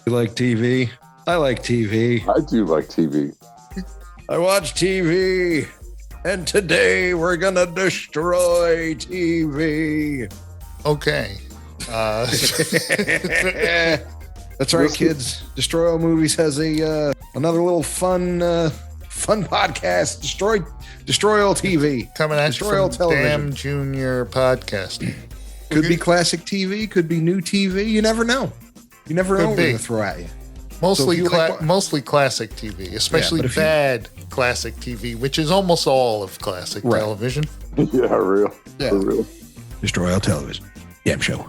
You like TV? I like TV. I do like TV. I watch TV. And today we're going to destroy TV. Okay. That's right, kids. Destroy All Movies has a another little fun podcast. Destroy All TV. Coming at Destroy you All from Television. Damn Junior Podcast. Could be classic TV. Could be new TV. You never know. You never know what we're going to throw at you. Mostly, So mostly classic TV, especially bad classic TV, which is almost all of classic television. Yeah, real. Yeah. For real. Destroy All Television. Damn show.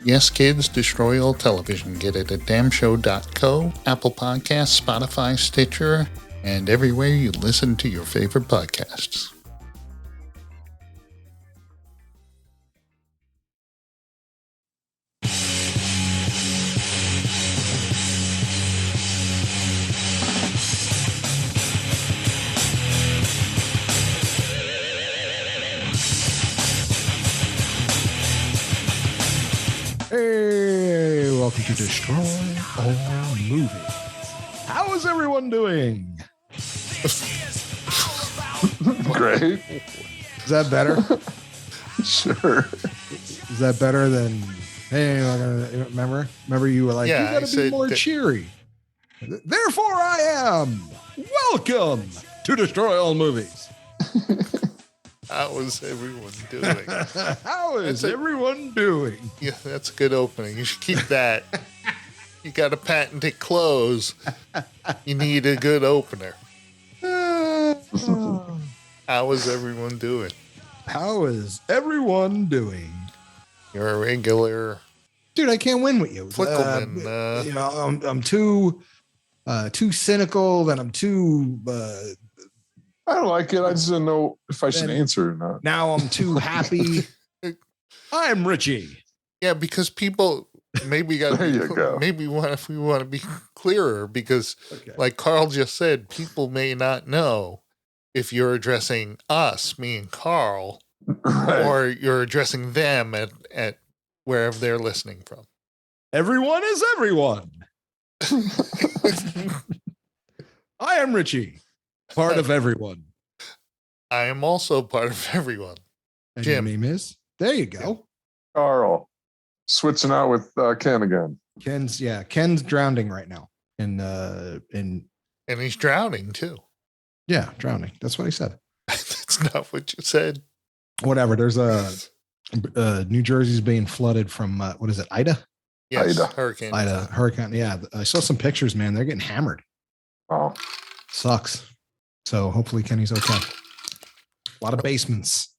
Yes, kids, destroy all television. Get it at damnshow.co, Apple Podcasts, Spotify, Stitcher, and everywhere you listen to your favorite podcasts. Hey, welcome to Destroy All Movies. How is everyone doing? Great. Is that better? Sure. Is that better than, hey, remember you were like, Yeah, you gotta be more cheery. Therefore I am. Welcome to Destroy All Movies. How is everyone doing? How is everyone doing? Yeah, that's a good opening. You should keep that. You got a patented close. You need a good opener. How is everyone doing? How is everyone doing? You're a regular Dude, I can't win with you. Flickleman. You know, I'm too cynical, then I'm too I don't like it. I just don't know if I should answer or not. now I'm too happy. I'm Richie. Yeah, because people maybe got There you go. maybe if we want to be clearer, because like Carl just said, people may not know if you're addressing us, me and Carl, Right. or you're addressing them at wherever they're listening from. Everyone is everyone. I am Richie, part of everyone. I am also part of everyone. And Jim. your name is? There you go. Carl. Switching out with Ken again. Ken's drowning right now. And he's drowning too. Drowning. That's what I said. That's not what you said. Whatever. There's New Jersey's being flooded from what is it? Ida? Yes, Ida. hurricane. Ida hurricane. Yeah, I saw some pictures, man. They're getting hammered. Oh, Sucks. So hopefully Kenny's okay. A lot of basements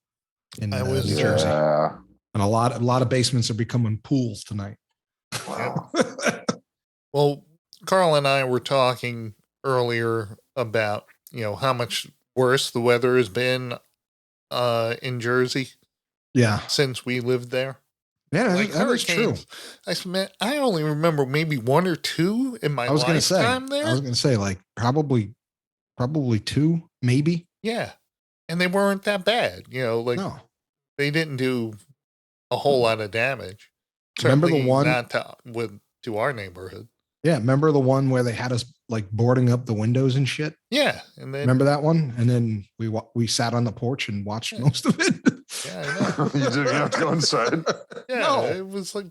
in New Jersey, yeah. and a lot of basements are becoming pools tonight. Wow. Well, Carl and I were talking earlier about, how much worse the weather has been in Jersey Yeah, since we lived there. yeah, Like that is true. I only remember maybe one or two in my I was going to say. lifetime there. I was going to say like probably two, maybe. Yeah. And they weren't that bad. No. They didn't do a whole lot of damage. Remember the Certainly one? not to our neighborhood. Yeah, remember the one where they had us like boarding up the windows and shit? Yeah. And then Remember that one? And then we sat on the porch and watched most of it. Yeah, I know. You didn't have to go inside. Yeah, No. it was like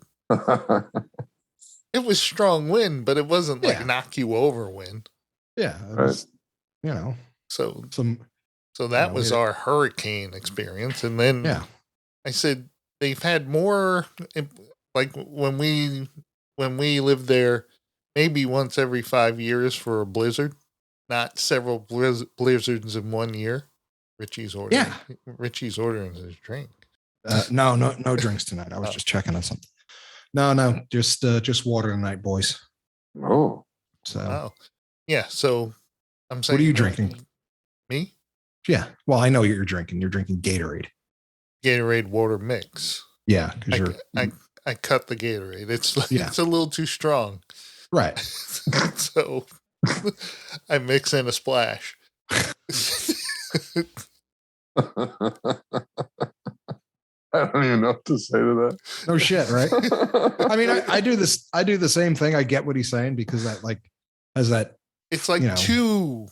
it was strong wind, but it wasn't like knock you over wind. Yeah, it Right. was, So some that was our hurricane experience. And then I said they've had more, like when we lived there, maybe once every 5 years for a blizzard, not several blizzards in 1 year. Richie's ordering. Yeah. Richie's ordering his drink. No drinks tonight. I was just checking on something. No, just water tonight, boys. Oh. So Wow. Yeah. So I'm saying. what are you drinking? Me? Yeah. Well, I know what you're drinking. You're drinking Gatorade. Gatorade water mix. Yeah, because you're I cut the Gatorade. It's Yeah. it's a little too strong. right. So I mix in a splash. I don't even know what to say to that. No shit, right? I mean, I do this. I do the same thing. I get what he's saying because that like has that. It's like too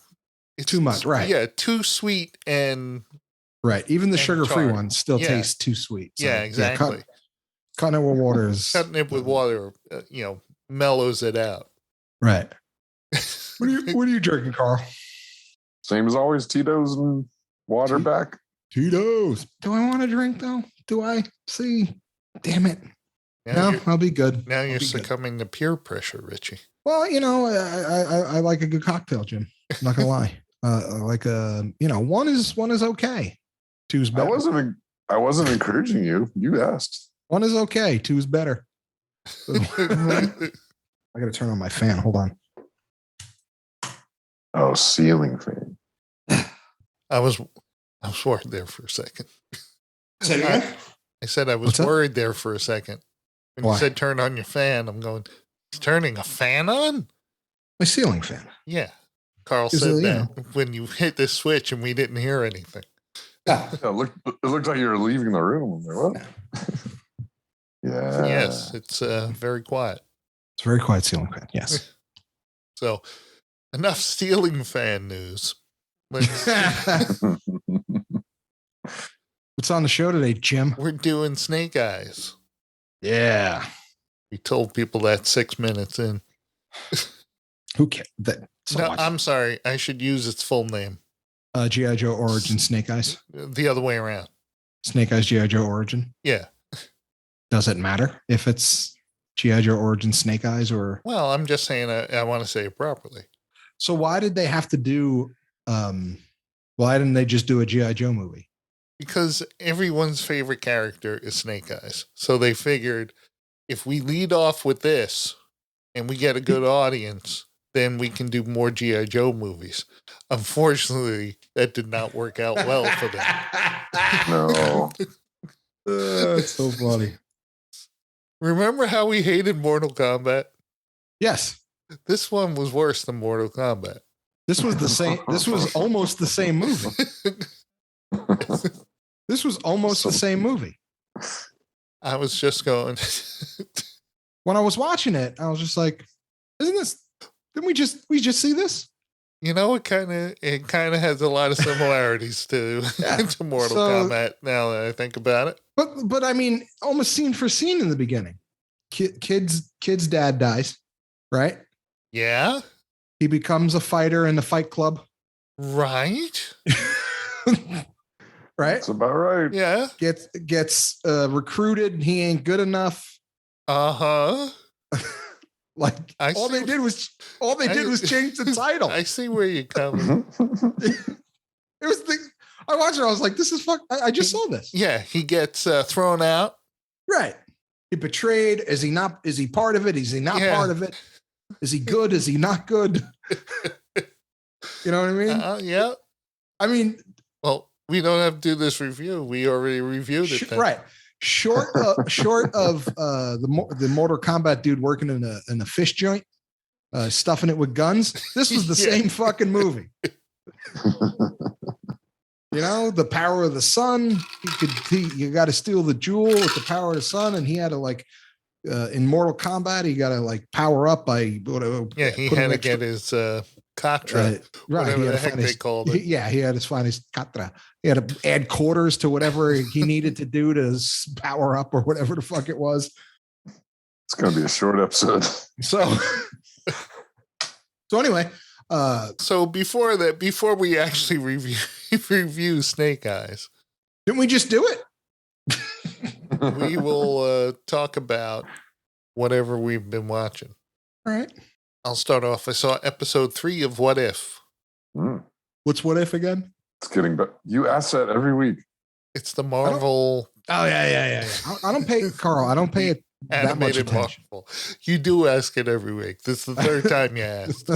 much, right? Yeah, too sweet and right. Even the sugar-free charred. ones still taste too sweet. So, yeah, exactly. Cutting it with water is cutting it with water. Mellows it out. Right. What are you drinking, Carl? Same as always, Tito's and water back. Tito's. Do I want to drink though? Do I? See, damn it. No, I'll be good. Now you're succumbing to peer pressure, Richie. Well, I like a good cocktail, Jim. I'm not gonna lie. One is okay. Two's better. I wasn't encouraging you. You asked. One is okay. Two's better. I gotta turn on my fan. Hold on. Oh, ceiling fan. I was worried there for a second. Say it again? I said I was worried there for a second. When you said turn on your fan, I'm going, he's turning a fan on? My ceiling fan. Yeah. Carl said that when you hit this switch and we didn't hear anything. Yeah, it looked like you were leaving the room. Yeah. Yes, it's very quiet. It's a very quiet ceiling fan, yes. So, enough ceiling fan news. What's on the show today, Jim? We're doing Snake Eyes. Yeah. We told people that 6 minutes in. Who cares? I'm sorry. I should use its full name. G.I. Joe Origin Snake Eyes. The other way around. Snake Eyes G.I. Joe Origin? Yeah. Does it matter if it's G.I. Joe Origin Snake Eyes or? Well, I'm just saying I want to say it properly. So why did they have to do, why didn't they just do a G.I. Joe movie? Because everyone's favorite character is Snake Eyes. So they figured if we lead off with this and we get a good audience, then we can do more G.I. Joe movies. Unfortunately, that did not work out well for them. No. It's so funny. Remember how we hated Mortal Kombat? Yes. This one was worse than Mortal Kombat. This was the same. This was almost the same movie. This was almost the same movie. I was just going. When I was watching it, I was just like, "Isn't this? Didn't we just see this?" You know, it kind of has a lot of similarities to Mortal Kombat. Now that I think about it, but I mean, almost scene for scene in the beginning. Kid's dad dies, right? Yeah. He becomes a fighter in the Fight Club. Right. Right. That's about right. Yeah. Gets recruited. He ain't good enough. Uh-huh. Like all they did was change the title. I see where you're coming. I watched it. I was like, this is fuck. I just saw this. Yeah. He gets thrown out. Right. He betrayed. Is he not? Is he part of it? Is he not part of it? Is he good? Is he not good? You know what I mean? Yeah. I mean, well, we don't have to do this review. We already reviewed it. Right. Short of the Mortal Kombat dude working in a fish joint, stuffing it with guns. This was the same fucking movie. You know, the power of the sun. You got to steal the jewel with the power of the sun, and he had to like in Mortal Kombat, he got to like power up by whatever. Yeah, he had to get his Katra, whatever the heck they called it. He had to find his Katra. He had to add quarters to whatever he needed to do to power up or whatever the fuck it was. It's going to be a short episode. So anyway, so before we actually review Snake Eyes, didn't we just do it? We will talk about whatever we've been watching. All right. I'll start off. I saw episode 3 of What If. What's What If again? It's getting better. You ask that every week. It's the Marvel. Oh yeah. I don't pay Carl. I don't pay it that much attention. Marvel. You do ask it every week. This is the third time you asked.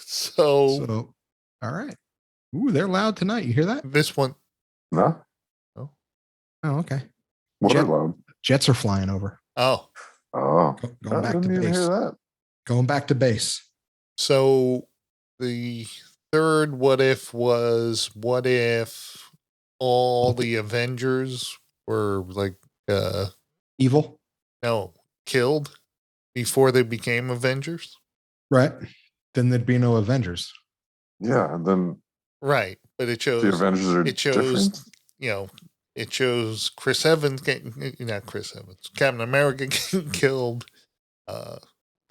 So, all right. Ooh, they're loud tonight. You hear that? This one. No. Oh, okay. What loud? Jets are flying over. Oh. Going back to base. Hear that. Going back to base. So the third what if was what if all the Avengers were like Evil. no, killed before they became Avengers? Right. Then there'd be no Avengers. Yeah, and then Right, but it shows the Avengers are it shows different. it shows Chris Evans getting not Chris Evans, Captain America getting killed. The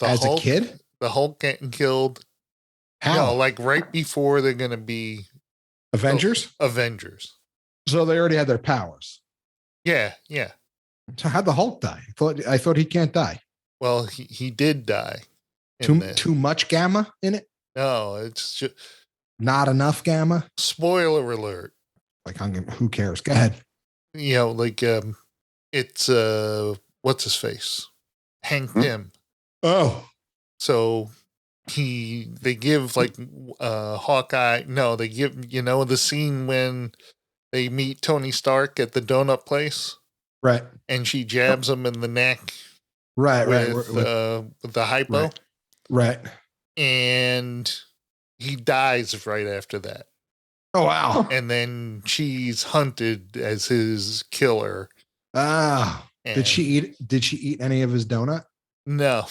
As Hulk, a kid? the Hulk getting killed. How? Like right before they're gonna be Avengers? Avengers. So they already had their powers. Yeah. So how'd the Hulk die? I thought he can't die. Well, he did die. Too much gamma in it? No, it's just Not enough gamma? spoiler alert. Like, who cares? Go ahead. It's what's his face? Hank Pym. Oh. So they give like Hawkeye. No, they give the scene when they meet Tony Stark at the donut place, Right. and she jabs him in the neck, Right. with the hypo, right, and he dies right after that. Oh wow! And then she's hunted as his killer. Ah, did she eat any of his donut? No.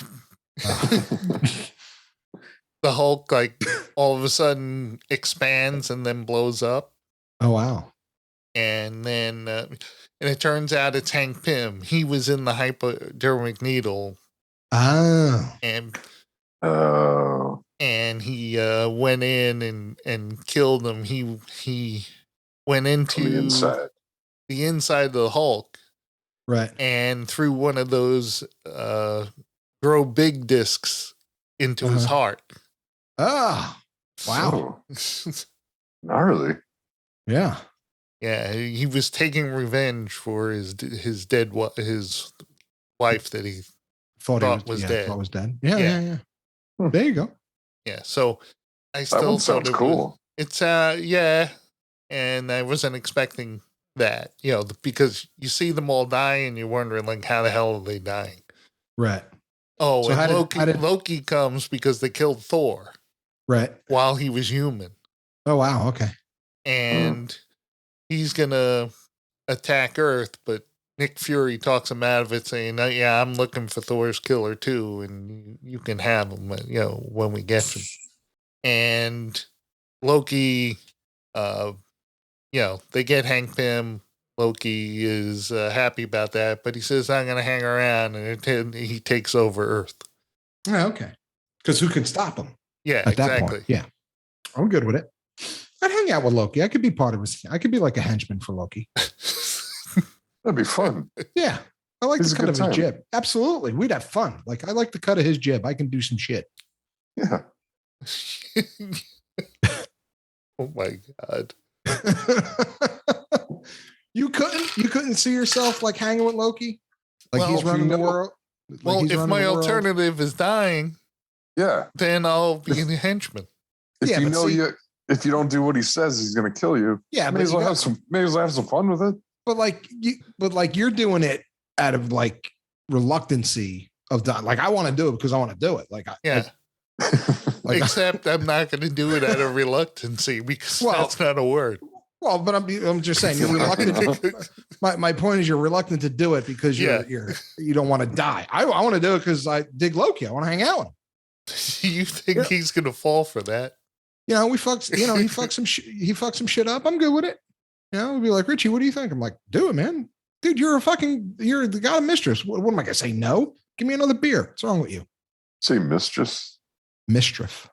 The Hulk, like, all of a sudden expands and then blows up. Oh, wow. And then, and it turns out it's Hank Pym. He was in the hypodermic needle. Oh. And he went in and killed him. He went into the inside of the Hulk. Right. And threw one of those grow big discs into his heart. Oh, wow. Gnarly. Yeah. Yeah, he was taking revenge for his his wife that he thought was dead. Thought was dead. Yeah. There you go. Yeah, so I still that one sounds cool. It's and I wasn't expecting that, because you see them all die and you're wondering like how the hell are they dying? Right. Oh, so and Loki comes because they killed Thor. Right. While he was human. Oh wow, okay. And he's gonna attack Earth, but Nick Fury talks him out of it, saying, "Yeah, I'm looking for Thor's killer too, and you can have him, when we get him." And Loki, they get Hank Pym. Loki is happy about that, but he says, "I'm gonna hang around," and he takes over Earth. Yeah, okay. Because who can stop him? Yeah, at that point. Yeah, I'm good with it. I'd hang out with Loki. I could be part of his. I could be like a henchman for Loki. That'd be fun. Yeah. I like the cut of his jib. Absolutely. We'd have fun. Like, I like the cut of his jib. I can do some shit. Yeah. Oh my God. You couldn't see yourself like hanging with Loki? Like he's running the world? Well, if my alternative is dying, then I'll be a henchman. If you don't do what he says, he's going to kill you. Yeah, may as well have some fun with it. But you're doing it out of like reluctancy of done. Like I want to do it because I want to do it. Except I'm not going to do it out of reluctancy because that's not a word. Well, but I'm just saying you're reluctant. My point is you're reluctant to do it because you don't want to die. I want to do it because I dig Loki. I want to hang out with him. You think he's going to fall for that? He fucks some shit up. I'm good with it. We'll be like, Richie, what do you think? I'm like, do it, man. Dude, you're the god of mistress. What am I gonna say? No? Give me another beer. What's wrong with you? Say mistress. Mischief.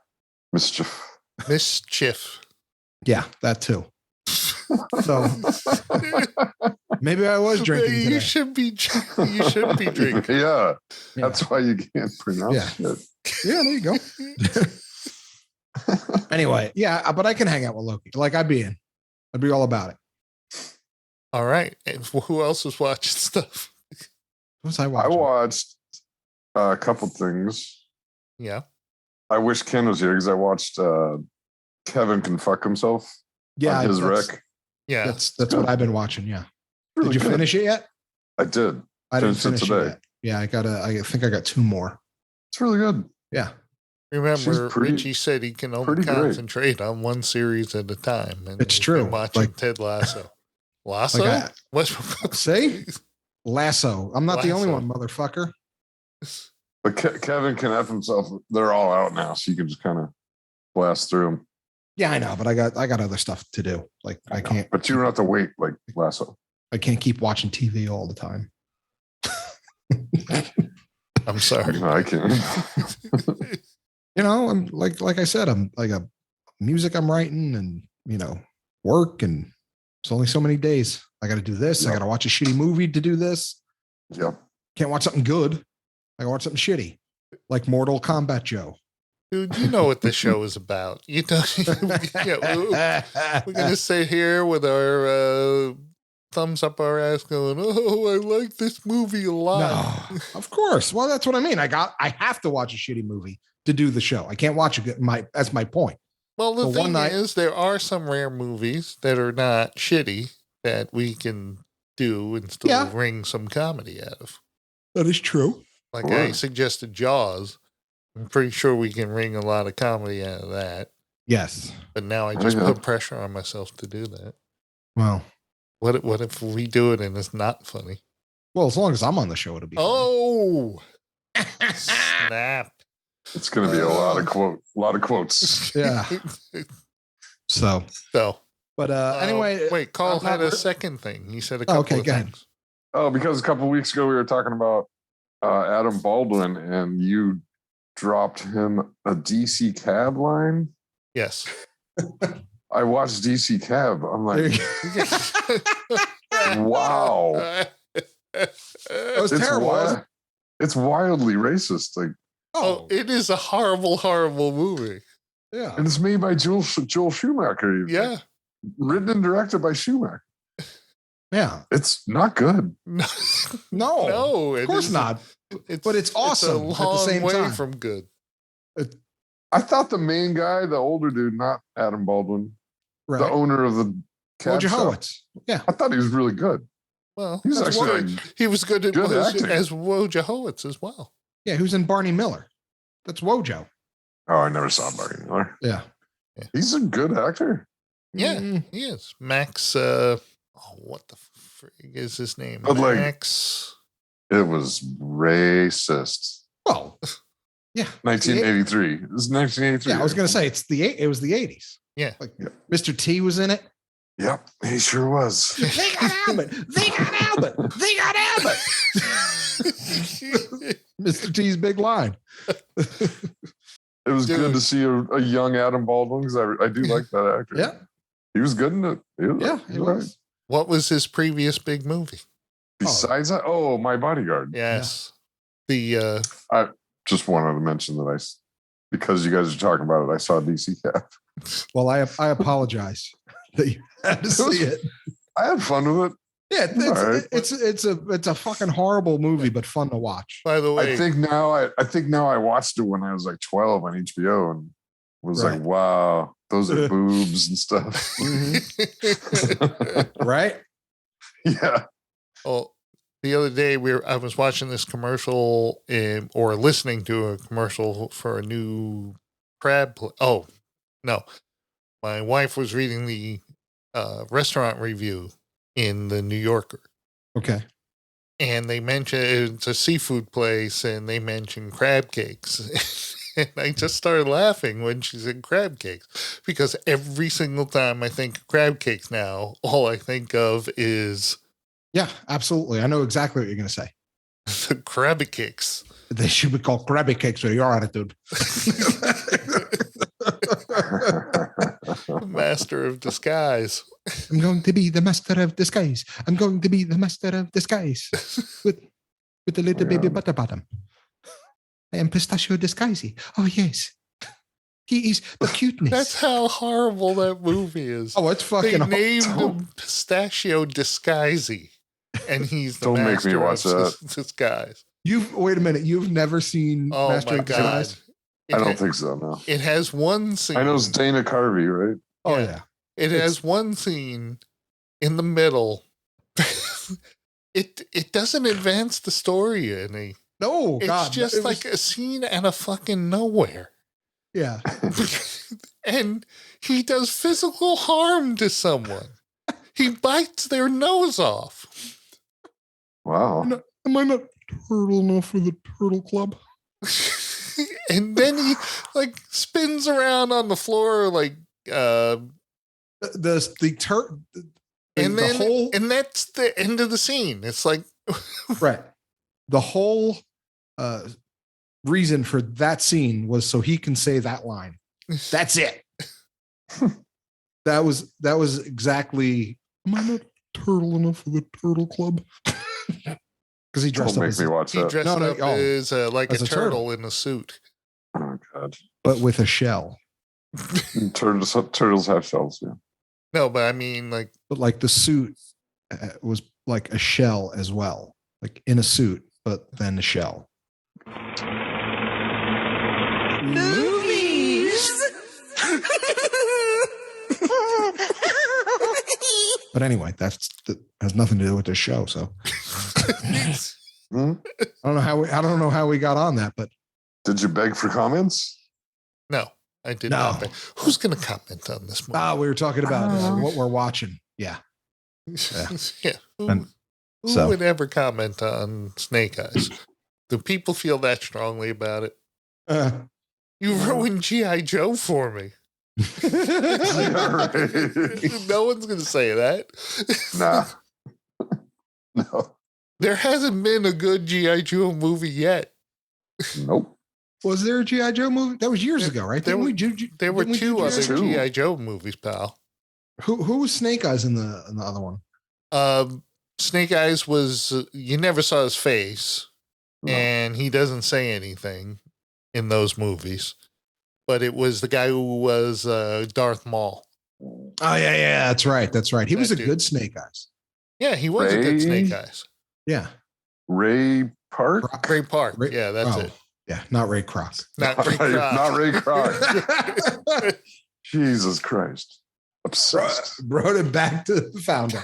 Yeah, that too. So maybe I was drinking. You today. should be drinking. Yeah. That's why you can't pronounce it. Yeah, there you go. Anyway, but I can hang out with Loki. Like I'd be all about it. All right. And who else was watching stuff? What was I watching? I watched a couple things. Yeah. I wish Ken was here because I watched Kevin Can Fuck Himself. Yeah. His wreck. Yeah. That's what I've been watching. Yeah. Really did you finish it yet? I did. I didn't finish it today. Yeah. I think I got 2 more. It's really good. Yeah. Remember, pretty- Richie said he can only pretty great. concentrate on one series at a time. And It's he's true. been watching Like- Ted Lasso. Lasso? See? Lasso. I'm not the only Lasso. one, motherfucker. But Kevin can F himself. They're all out now, so you can just kind of blast through them. Yeah, I know, but I got other stuff to do. Like I can't. But you don't have to wait like Lasso. I can't keep watching TV all the time. I'm sorry. No, I can't. You know, I'm like I said, I'm like a music I'm writing and work, and it's only so many days. I got to do this. I got to watch a shitty movie to do this. Yep. Can't watch something good. I can watch something shitty, like Mortal Kombat Joe. Dude, you know what the show is about. You know, we're gonna sit here with our thumbs up our ass, going, "Oh, I like this movie a lot." No, of course. Well, that's what I mean. I have to watch a shitty movie to do the show. I can't watch a good. That's my point. Well, the So thing one night- is, there are some rare movies that are not shitty that we can do and still wring some comedy out of. That is true. Like I suggested Jaws. I'm pretty sure we can wring a lot of comedy out of that. Yes. But now I just put pressure on myself to do that. Well, what if we do it and it's not funny? Well, as long as I'm on the show, it'll be. Oh, snap! It's going to be a lot of quotes. Yeah. So. But anyway. Wait, Carl had a second thing. He said a couple of things. Oh, because a couple of weeks ago we were talking about Adam Baldwin, and you dropped him a DC Cab line. Yes. I watched DC Cab. I'm like, wow. It was terrible. It's wildly racist. Like, it is a horrible, horrible movie. Yeah. And it's made by Joel Schumacher. Yeah. Written and directed by Schumacher. Yeah. It's not good. No, of course not. But it's awesome. It's a long at the same way time. from good. I thought the main guy, the older dude, not Adam Baldwin, the owner of the cab shop, yeah, I thought he was really good. Well, he was actually he was good at as Wojciechowicz as well. Yeah, who's in Barney Miller? That's Wojo. Oh, I never saw Barney Miller. Yeah, he's a good actor. Yeah, he is. Max. What the frig is his name? But Max. It was racist. Well, yeah, 1983. It was 1983. Yeah, I was going to say it was the 80s. Yeah, like Mr. T was in it. Yep, he sure was. They got Albert. They got Albert. They got Albert. Mr. T's big line. It was good to see a young Adam Baldwin, because I do like that actor. Yeah, he was good in it. He was. What was his previous big movie? Besides that, My Bodyguard. Yes. Yeah. I just wanted to mention that because you guys are talking about it, I saw DC Cab. Well, I apologize that you had to see it. I had fun with it. Yeah, it's a fucking horrible movie, but fun to watch. By the way, I think now I watched it when I was like 12 on HBO and was like, wow, those are boobs and stuff. Right? Yeah. Oh, the other day I was watching this commercial or listening to a commercial for a new crab. Oh, no. My wife was reading the restaurant review in the New Yorker. Okay. And they mentioned it's a seafood place and they mentioned crab cakes. And I just started laughing when she said crab cakes, because every single time I think of crab cakes now, all I think of is. Yeah, absolutely. I know exactly what you're going to say. The crabby cakes. They should be called crabby cakes with your attitude. Master of disguise. I'm going to be the master of disguise. I'm going to be the master of disguise with the little baby butter bottom. I am pistachio disguisey. Oh yes, he is the cuteness. That's how horrible that movie is. Oh, it's fucking. They named him Pistachio Disguisey, and he's the Don't master make me watch of that. disguise. Wait a minute. You've never seen Master of Disguise? I don't think so. No. It has one scene. I know it's Dana Carvey, right? Oh yeah. It has one scene in the middle. It doesn't advance the story any. No, it's God, just like a scene out of fucking nowhere. Yeah. And he does physical harm to someone. He bites their nose off. Wow. Am I not turtle enough for the turtle club? And then he like spins around on the floor like And that's the end of the scene. It's like right. The whole reason for that scene was so he can say that line. That's it. That was exactly. Am I not turtle enough for the turtle club? Because he dressed Don't up make as me watch he that. dressed up as like as a a turtle. turtle in a suit. Oh God. but with a shell. Turtles have shells. Yeah. No, but I mean like. But like the suit was like a shell as well, like in a suit, but then a shell. Movies. But anyway, that has nothing to do with this show. So Hmm? I don't know how we got on that, but Did you beg for comments? No, I did No. not. Who's going to comment on this movie? we were talking about what we're watching. Yeah. Yeah. And Who so- would ever comment on Snake Eyes? Do people feel that strongly about it? You ruined G.I. Joe for me. Yeah, right. No one's going to say that. Nah. No. There hasn't been a good G.I. Joe movie yet. Nope. Was there a G.I. Joe movie? That was years ago, right? There were didn't we two do other Two. G.I. Joe movies, pal. Who was Snake Eyes in the other one? Snake Eyes was, you never saw his face, No. and he doesn't say anything in those movies. But it was the guy who was Darth Maul. Oh yeah, that's right. He was a dude. good Snake Eyes. Yeah, he was a good Ray? Snake Eyes. Yeah. Ray Park? Ray Park. Ray- Yeah, that's oh, it. Yeah, not Ray Kroc. Not Ray Kroc. Not Ray Kroc. Jesus Christ. Obsessed. Brought it back to the founder.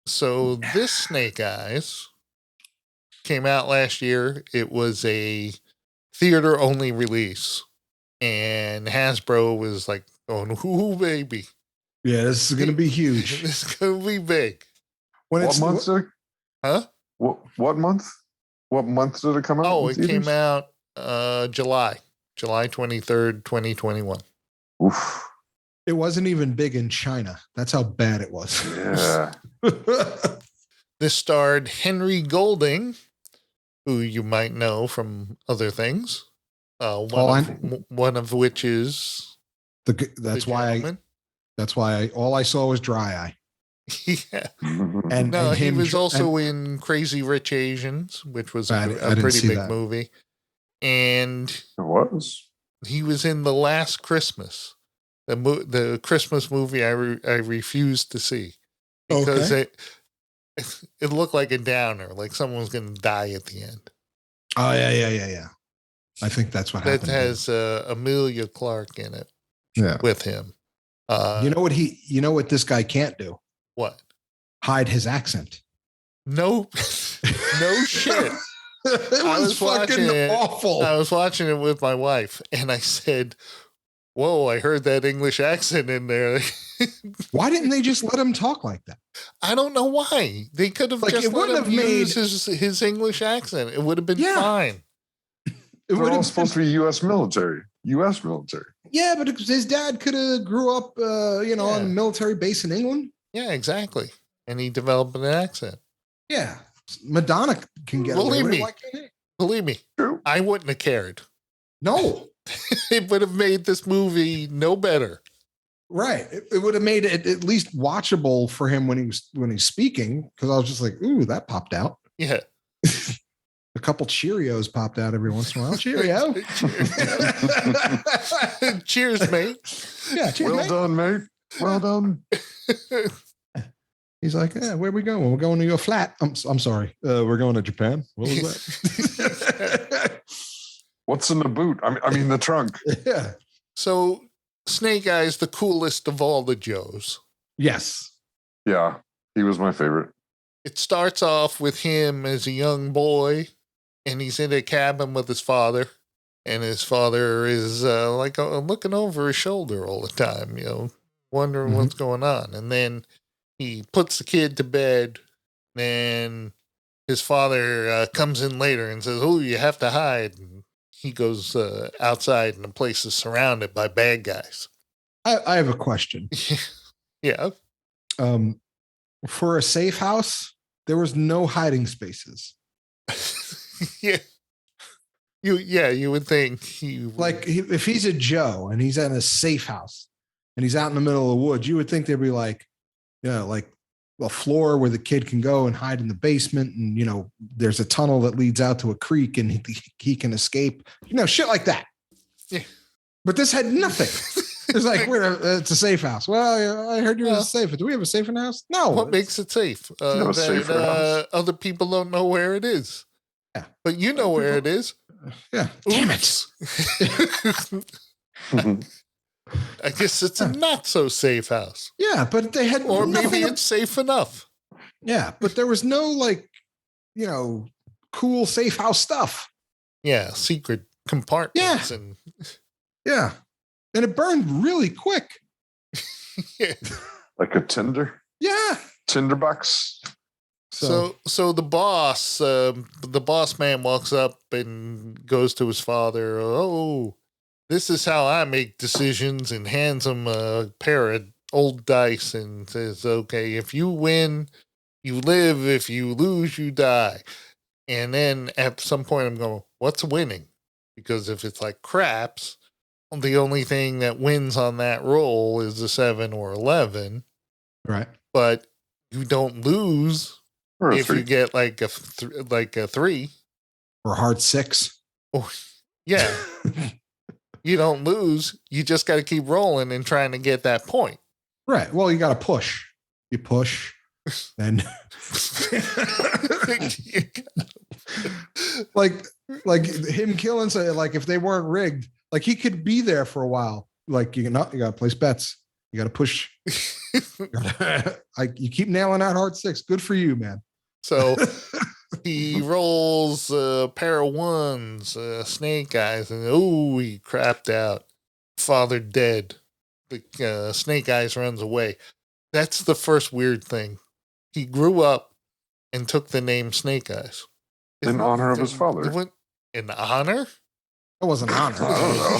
So this Snake Eyes came out last year. It was a theater only release, and Hasbro was like going, "Ooh, baby, Yeah, this is going to be huge. this is gonna be big." When What month did it? Huh? What month? What month did it come out? Oh, in it came theaters? out July 23rd, 2021. Oof. It wasn't even big in China. That's how bad it was. Yeah. This starred Henry Golding, who you might know from other things. One of which is That's why all I saw was Dry Eye. yeah. And No, and he him was dr- also and- in Crazy Rich Asians, which was I a didn't pretty see big that. movie. And It was. he was in The Last Christmas, the Christmas movie I refused to see because it looked like a downer, like someone was going to die at the end. Oh yeah. I think that's what That happened. has Amelia Clark in it Yeah. with him. You know what this guy can't do? What? Hide his accent. No, no shit. It I was was watching fucking it. awful. I was watching it with my wife, and I said, "Whoa, I heard that English accent in there." Why didn't they just let him talk like that? I don't know why. They could have Like, just it let wouldn't him have use his English accent. It would have been Yeah. fine. It They're would all have supposed to be U.S. military. U.S. military. Yeah, but his dad could have grew up, on Yeah. a military base in England. Yeah, exactly. And he developed an accent. Yeah, Madonna can get away Believe with it. me. Why can't he? Believe me, True. I wouldn't have cared. No, It would have made this movie no better. right. It would have made it at least watchable for him when he's speaking. Because I was just like, ooh, that popped out. Yeah. A couple Cheerios popped out every once in a while. Cheerio. Cheers, mate. Yeah, cheers, Well mate. done, mate. Well done. He's like, yeah, where are we going? We're going to your flat. I'm sorry. We're going to Japan. What was that? What's in the boot? I mean the trunk. Yeah. So, Snake Eyes, the coolest of all the Joes. Yes. Yeah, he was my favorite. It starts off with him as a young boy, and he's in a cabin with his father, and his father is looking over his shoulder all the time, wondering what's going on. And then he puts the kid to bed. Then his father comes in later and says, "Oh, you have to hide." And he goes outside, and the place is surrounded by bad guys. I have a question. Yeah. For a safe house, there was no hiding spaces. Yeah. You would think if he's a Joe and he's in a safe house and he's out in the middle of the woods, you would think there'd be like a floor where the kid can go and hide in the basement, and there's a tunnel that leads out to a creek and he can escape, shit like that. Yeah. But this had nothing. It's like it's a safe house. Well, I heard you were safe. Do we have a safe in the house? No. What makes it safe? That other people don't know where it is. Yeah. But you know where it is. Yeah. Damn it. I guess it's a not so safe house. Yeah, but they had maybe it's safe enough. Yeah, but there was no cool safe house stuff. Yeah, secret compartments Yeah. And it burned really quick. Yeah. Like a tinder? Yeah. Tinderbox. So the boss man walks up and goes to his father. "Oh, this is how I make decisions," and hands him a pair of old dice and says, "Okay, if you win, you live. If you lose, you die." And then at some point I'm going, what's winning? Because if it's like craps, the only thing that wins on that roll is a 7 or 11. Right. But you don't lose if you get like a 3. Or a hard 6. Oh, yeah. You don't lose. You just got to keep rolling and trying to get that point. Right. Well, you got to push. You push. And like him killing, so like if they weren't rigged, like he could be there for a while. Like you got to place bets. You got to push. You keep nailing out hard 6. Good for you, man. So he rolls a pair of 1s, snake eyes, and he crapped out. Father dead. The snake eyes runs away. That's the first weird thing. He grew up and took the name Snake Eyes. In honor of his father. In honor? It wasn't honor. I don't know.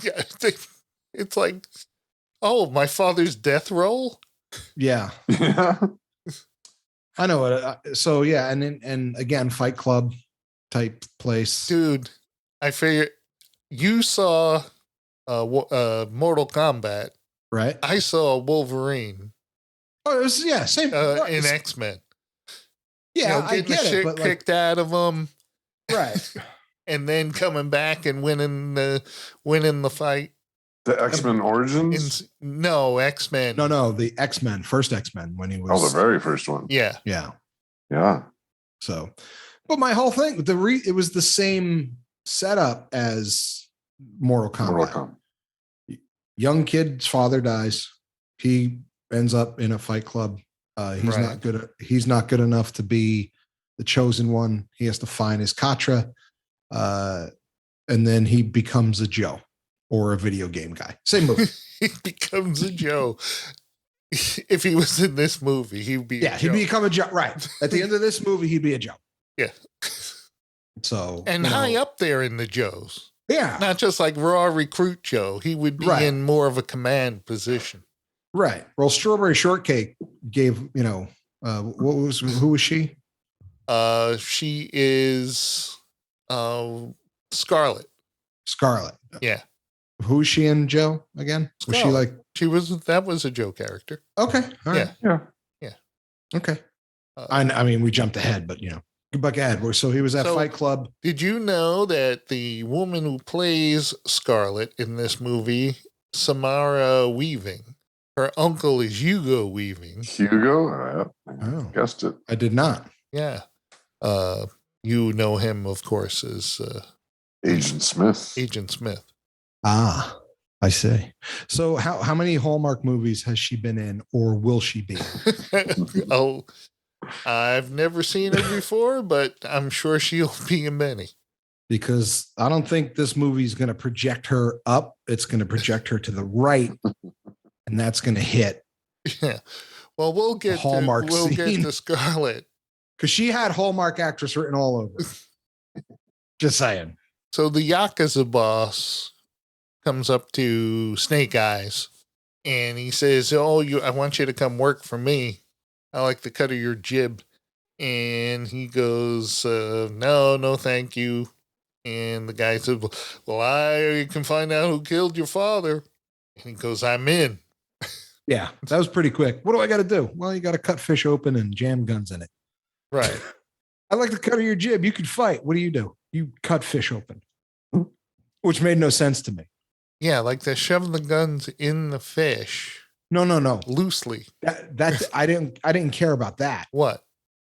Yeah, it's like, my father's death roll? Yeah. Yeah. I know it. So yeah, and again, Fight Club type place. Dude, I figure you saw Mortal Kombat. Right. I saw Wolverine. Oh, it was same in X-Men. Yeah, I get shit it, but kicked out of them, right? And then coming back and winning the fight. The X-Men Origins? No, X-Men. No, the X-Men, first X-Men when he was. Oh, the very first one. Yeah. So, but my whole thing, it was the same setup as Mortal Kombat. Young kid's father dies. He ends up in a fight club. He's not good. He's not good enough to be the chosen one. He has to find his Katra, and then he becomes a Joe or a video game guy. Same movie. He becomes a Joe. If he was in this movie, he'd be. Yeah, he'd become a Joe. Right at the end of this movie, he'd be a Joe. Yeah. So high up there in the Joes. Yeah, not just like raw recruit Joe. He would be in more of a command position. Right. Well, Strawberry Shortcake gave, who was she? She is Scarlet. Scarlet. Yeah. Who is she in, Joe, again? Scarlet. That was a Joe character. Okay. All right. Yeah. Okay. I mean, we jumped ahead, but But go ahead. So he was at Fight Club. Did you know that the woman who plays Scarlet in this movie, Samara Weaving, her uncle is Hugo Weaving? Hugo? Guessed it. I did not. Yeah. You know him, of course, as Agent Smith. Agent Smith. Ah, I see. So how many Hallmark movies has she been in, or will she be in? Oh, I've never seen her before, but I'm sure she'll be in many. because I don't think this movie is going to project her up. It's going to project her to the right, and that's going to hit. Yeah. Well, we'll get to Scarlet because she had Hallmark actress written all over. Just saying. So the Yakuza boss comes up to Snake Eyes, and he says, "Oh, I want you to come work for me. I like the cut of your jib." And he goes, no, thank you. And the guy said, well, I can find out who killed your father. And he goes, I'm in. Yeah, that was pretty quick. What do I got to do? Well, you got to cut fish open and jam guns in it. Right. I like the cut of your jib. You could fight. What do? You cut fish open, which made no sense to me. Yeah, like they're shoving the guns in the fish. No. Loosely. That I didn't care about that. What?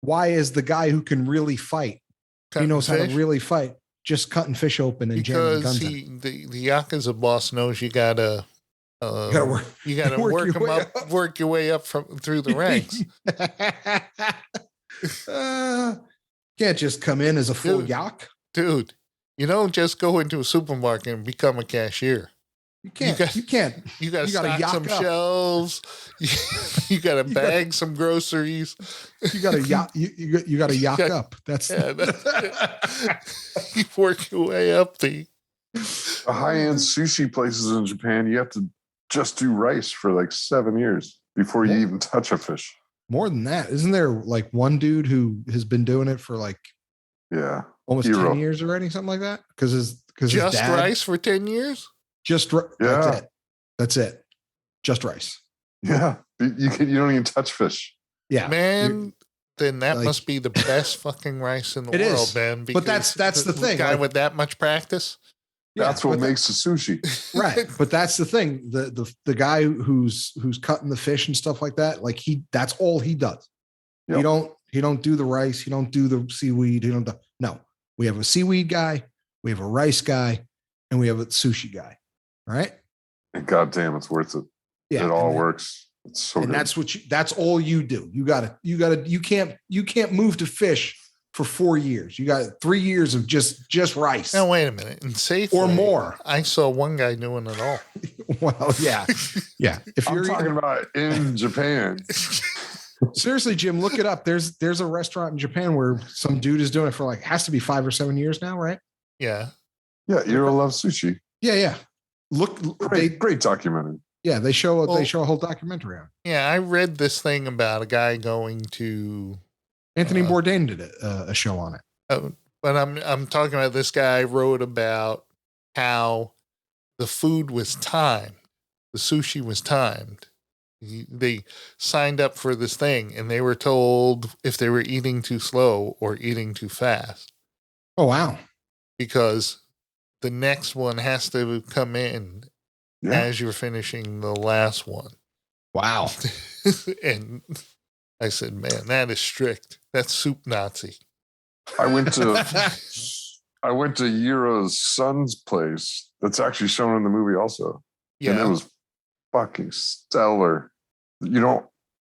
Why is the guy who can really fight, he knows how to really fight, just cutting fish open and jamming guns in? The Yakuza boss knows you gotta work your way up through the ranks. Can't just come in as a full yak. Dude, you don't just go into a supermarket and become a cashier. You can't. You got to stock some shelves. You got to bag some groceries. You got to yak. You got to yak up. That's you work your way up the high-end sushi places in Japan. You have to just do rice for like 7 years before you even touch a fish. More than that, isn't there like one dude who has been doing it for like almost 10 years already, something like that? Because his dad, rice for 10 years. That's it. Just rice. Yeah. You don't even touch fish. Yeah. Man, then that must be the best fucking rice in the world, man. But that's the thing. Guy with that much practice. That's what makes the sushi. Right. But that's the thing. The guy who's cutting the fish and stuff like that, like that's all he does. Yep. He don't do the rice, he don't do the seaweed, no. We have a seaweed guy, we have a rice guy, and we have a sushi guy. Right? And goddamn, it's worth it. Yeah, it all works. It's so good. That's all you do. You can't move to fish for 4 years. You got 3 years of just rice. Now wait a minute. And Safeway, or more. I saw one guy doing it all. Well, yeah. If you're talking about in Japan. Seriously, Jim, look it up. There's a restaurant in Japan where some dude is doing it for like has to be 5 or 7 years now, right? Yeah. Yeah, Eero Loves Sushi. Yeah. Look, great documentary. Yeah, they show a whole documentary on. Yeah, I read this thing about a guy going to Anthony Bourdain did a show on it. But I'm talking about this guy wrote about how the food was timed, the sushi was timed. They signed up for this thing, and they were told if they were eating too slow or eating too fast. Oh wow! Because the next one has to come in as you're finishing the last one. Wow. And I said, man, that is strict. That's soup Nazi. I went to Euro's son's place. That's actually shown in the movie also. Yeah. And it was fucking stellar. No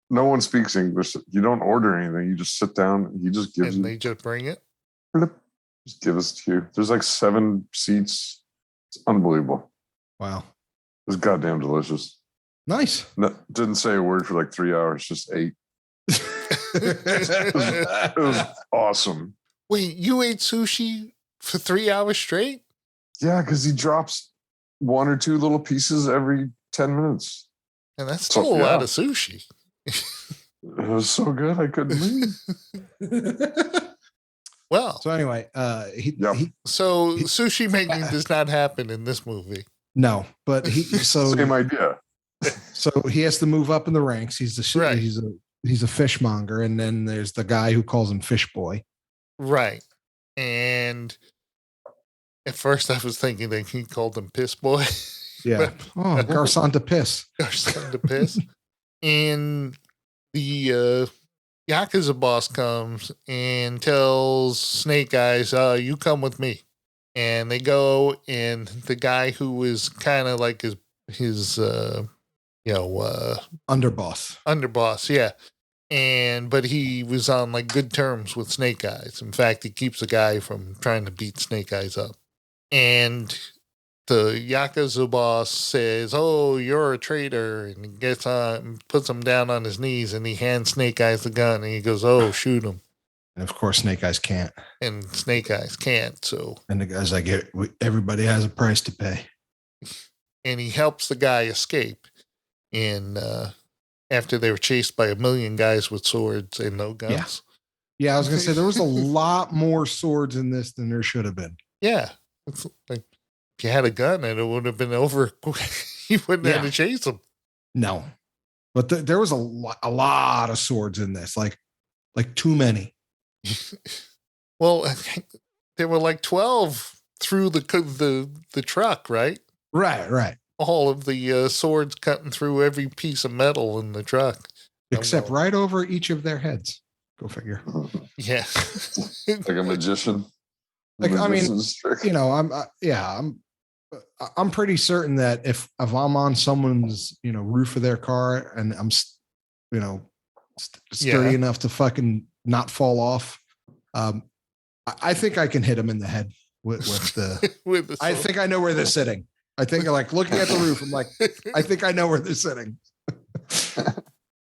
one speaks English. You don't order anything. You just sit down and he just gives you. And they just bring it? Just give us to you. There's like 7 seats. It's unbelievable. Wow. It was goddamn delicious. Nice. Didn't say a word for like 3 hours, just ate. It was awesome. Wait, you ate sushi for 3 hours straight? Yeah, because he drops 1 or 2 little pieces every 10 minutes. And that's still a lot of sushi. It was so good, I couldn't leave. Well, so anyway, sushi making does not happen in this movie. No, but same idea. So he has to move up in the ranks. He's a fishmonger, and then there's the guy who calls him Fish Boy. Right. And at first I was thinking that he called him Piss Boy. Yeah. Garçon de Piss. Garçon de Piss. And the Yakuza boss comes and tells Snake Eyes, you come with me. And they go, and the guy who was kind of like his underboss. Underboss, yeah. but he was on like good terms with Snake Eyes. In fact, he keeps a guy from trying to beat Snake Eyes up. And the Yakuza boss says, "Oh, you're a traitor," and he gets on, puts him down on his knees, and he hands Snake Eyes the gun, and he goes, "Oh, shoot him." And of course, Snake Eyes can't. And Snake Eyes can't. So, and the guy's like, everybody has a price to pay. And he helps the guy escape. And after they were chased by 1,000,000 guys with swords and no guns. Yeah, I was gonna say there was a lot more swords in this than there should have been. Yeah, it's like if you had a gun, and it would have been over. You wouldn't have to chase them. No, but there was a lot of swords in this, like too many. Well, there were like 12 through the truck, right? Right. All of the swords cutting through every piece of metal in the truck, except right over each of their heads. Go figure. Yeah, like a magician. Like I mean, I'm pretty certain that if I'm on someone's roof of their car and I'm sturdy enough to fucking not fall off, I think I can hit them in the head with the. with the I think I know where they're sitting. I think like looking at the roof, I'm like, I think I know where they're sitting.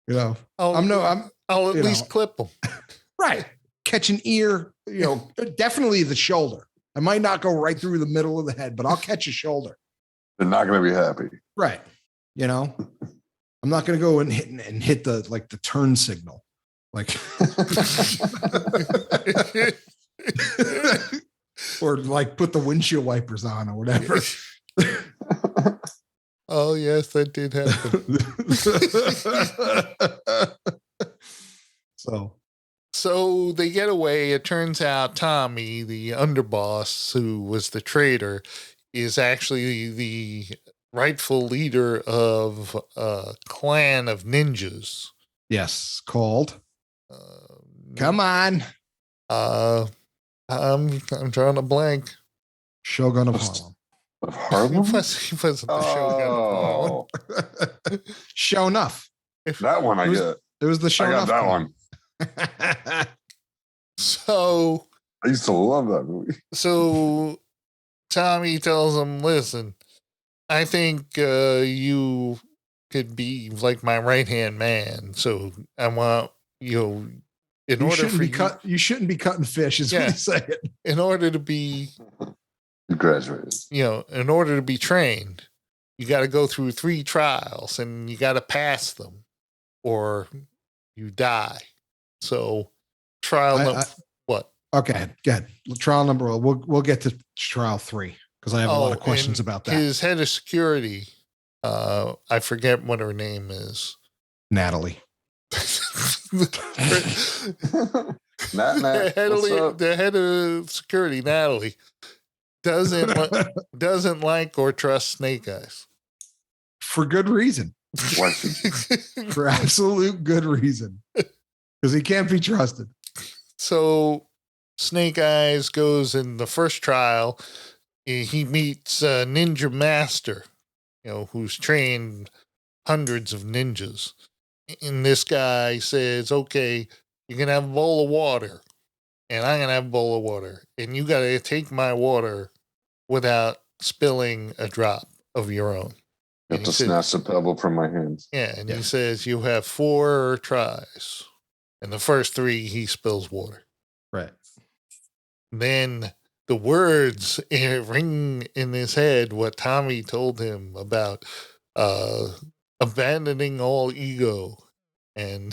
I'll at least clip them. Right. Catch an ear, definitely the shoulder. I might not go right through the middle of the head, but I'll catch a shoulder. They're not going to be happy. Right. I'm not going to go and hit the turn signal. Like, or like put the windshield wipers on or whatever. Oh yes, that did happen. So they get away. It turns out Tommy, the underboss who was the traitor, is actually the rightful leader of a clan of ninjas. Yes, called. Come on. I'm drawing a blank. Shogun of Harlem. Of Harlem? He wasn't the Shogun of Harlem. Show enough. That one I get. It was the show I got enough that one. So I used to love that movie. So Tommy tells him, "Listen, I think you could be like my right-hand man. So I want you You shouldn't be cutting fish, is what he's saying. In order to be you graduated. In order to be trained, you got to go through 3 trials and you got to pass them or you die. So trial what? Okay, good. Trial number 1. We'll get to trial 3 because I have a lot of questions about that. His head of security, I forget what her name is. Natalie. The head of security, Natalie, doesn't like or trust Snake Eyes for good reason. For absolute good reason, because he can't be trusted. So Snake Eyes goes in the first trial. He meets a ninja master, who's trained hundreds of ninjas. And this guy says, "Okay, you can have a bowl of water, and I'm going to have a bowl of water. And you got to take my water without spilling a drop of your own." You have to snatch a pebble from my hands. Yeah, and he says, "You have 4 tries. And the first 3, he spills water." Right. Then the words ring in his head what Tommy told him about abandoning all ego. And,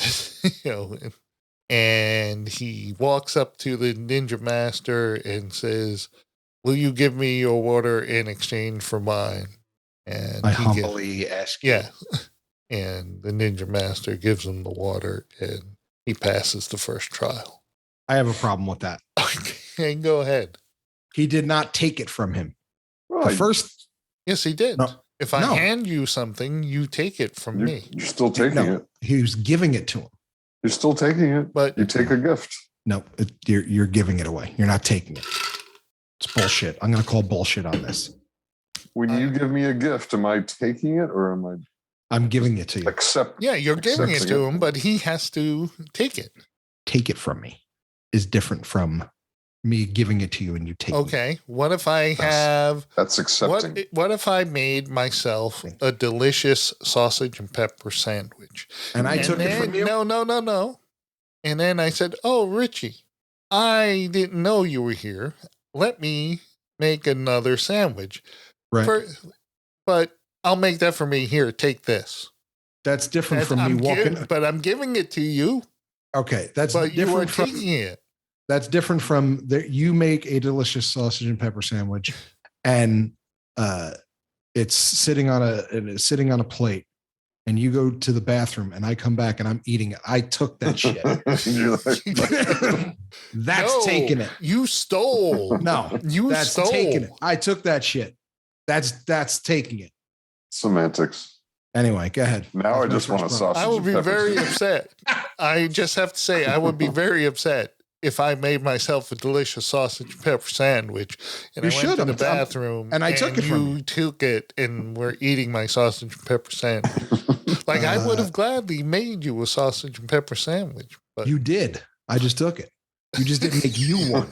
and he walks up to the ninja master and says, "Will you give me your water in exchange for mine?" And I humbly ask you. Yeah. And the ninja master gives him the water and he passes the first trial. I have a problem with that. Okay, go ahead. He did not take it from him. Right. The first. Yes, he did. No, if I hand you something, you take it from me. You're still taking it. He was giving it to him. You're still taking it, but you take a gift. No, you're giving it away. You're not taking it. It's bullshit. I'm going to call bullshit on this. When you give me a gift, am I taking it or am I I'm giving it to you. You're giving it to him, but he has to take it. Take it from me is different from me giving it to you and you take it. Okay. What if I have... That's accepting. What if I made myself a delicious sausage and pepper sandwich? And I took it from you? No. And then I said, oh, Richie, I didn't know you were here. Let me make another sandwich. Right. But I'll make that for me. Here, take this. That's different from me walking. But I'm giving it to you. Okay. But you are taking it. That's different from you make a delicious sausage and pepper sandwich and it's sitting on a plate and you go to the bathroom and I come back and I'm eating it. I took that shit. That's taking it. You stole. No, that's taking it. I took that shit. That's taking it. Semantics. Anyway, go ahead. Now I just want a sausage. I would be very upset. I just have to say, I would be very upset if I made myself a delicious sausage and pepper sandwich and I went to the bathroom and I took it from you. Took it and we're eating my sausage and pepper sandwich. Like I would have gladly made you a sausage and pepper sandwich. But you did. I just took it. You just didn't make you one.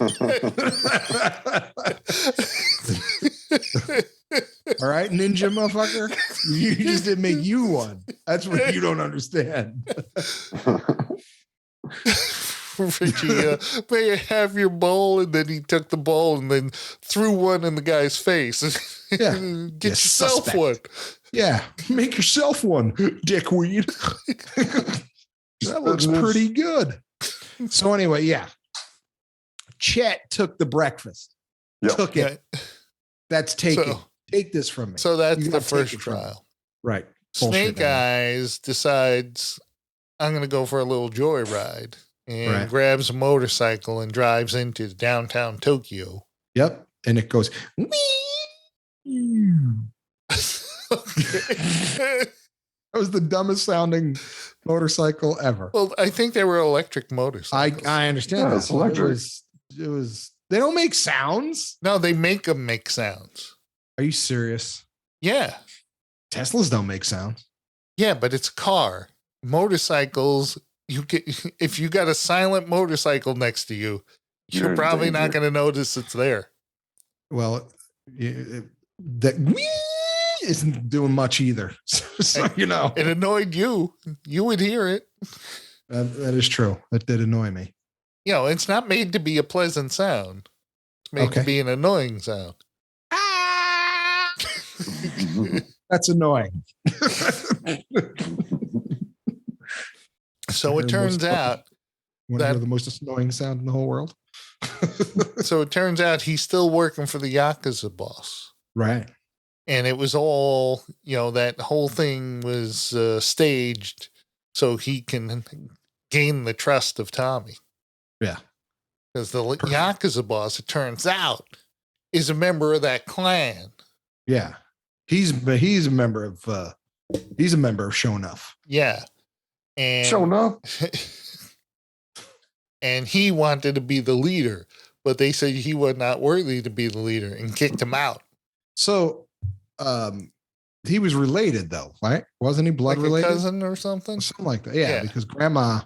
All right, ninja motherfucker. You just didn't make you one. That's what you don't understand. Richie, may I have your bowl? And then he took the bowl and then threw one in the guy's face. Yeah. Get yourself one. Yeah. Make yourself one, dickweed. That looks pretty good. So anyway, yeah. Chet took the breakfast. Yep. Took it. That's taken. Take this from me. So that's the first trial. Right. Snake Eyes decides, I'm going to go for a little joyride. And grabs a motorcycle and drives into downtown Tokyo. Yep. And it goes, wee. That was the dumbest sounding motorcycle ever. Well, I think they were electric motorcycles. I understand. Yeah, it's electric. It was, they don't make sounds. No, they make them make sounds. Are you serious? Yeah. Teslas don't make sounds. Yeah, but it's a car. Motorcycles... if you got a silent motorcycle next to you, you're probably not going to notice it's there. Well, that isn't doing much either. So you know, it annoyed you. You would hear it. That is true. That did annoy me. You know, it's not made to be a pleasant sound. It's made to be an annoying sound. That's annoying. So it turns out that the most annoying sound in the whole world. So it turns out he's still working for the Yakuza boss. Right. And it was all, that whole thing was staged so he can gain the trust of Tommy. Yeah. Because the Yakuza boss, it turns out, is a member of that clan. Yeah. He's a member of Show Enough. Yeah. And Show Enough. And he wanted to be the leader, but they said he was not worthy to be the leader and kicked him out. So he was related though, right? Wasn't he blood related? Cousin or something? Something like that. Yeah, because grandma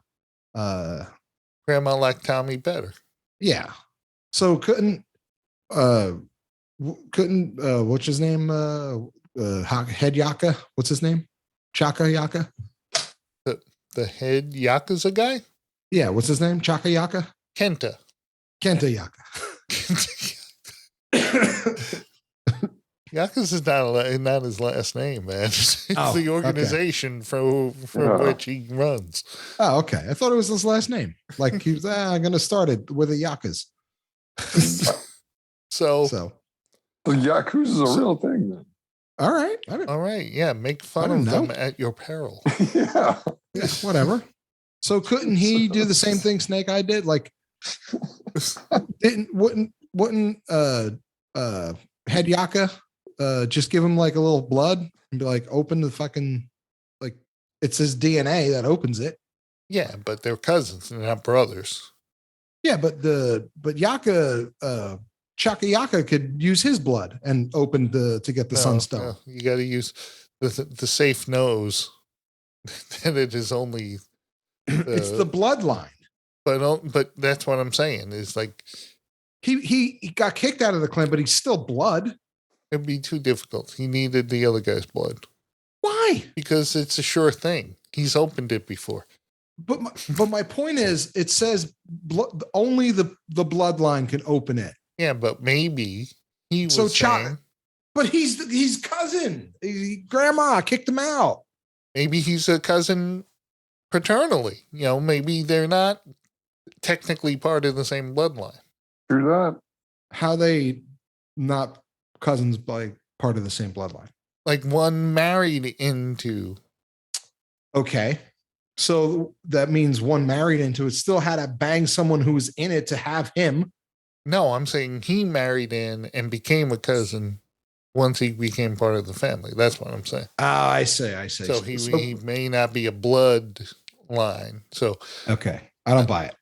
liked Tommy better. Yeah. So couldn't what's his name? Head Yaka? What's his name? Chaka Yaka? The head Yakuza guy? Yeah, what's his name? Chaka Yaka? Kenta Yaka. Yakuza is not his last name, man. It's the organization from which he runs. Oh, okay. I thought it was his last name. Like he was, I'm going to start it with the Yakas. So the Yakuza is a real thing, then. All right. Yeah. Make fun of them at your peril. Yeah, whatever. So couldn't he do the same thing Snake Eye did? Like, wouldn't Head Yaka just give him like a little blood and be like, open the fucking, like, it's his DNA that opens it. Yeah, but they're cousins and not brothers. Yeah, but Yaka, Chaka Yaka could use his blood and open to get the sunstone. No, you got to use the safe knows that it is only it's the bloodline. But that's what I'm saying is like he got kicked out of the clan, but he's still blood. It'd be too difficult. He needed the other guy's blood. Why? Because it's a sure thing. He's opened it before. But my point is, it says only the bloodline can open it. Yeah, but maybe he was saying, but he's cousin. Grandma kicked him out. Maybe he's a cousin paternally. Maybe they're not technically part of the same bloodline. True that. How they not cousins by part of the same bloodline? Like one married into. Okay. So that means one married into it still had to bang someone who was in it to have him. No, I'm saying he married in and became a cousin once he became part of the family. That's what I'm saying. I see. So he may not be a blood line. So okay. I don't buy it.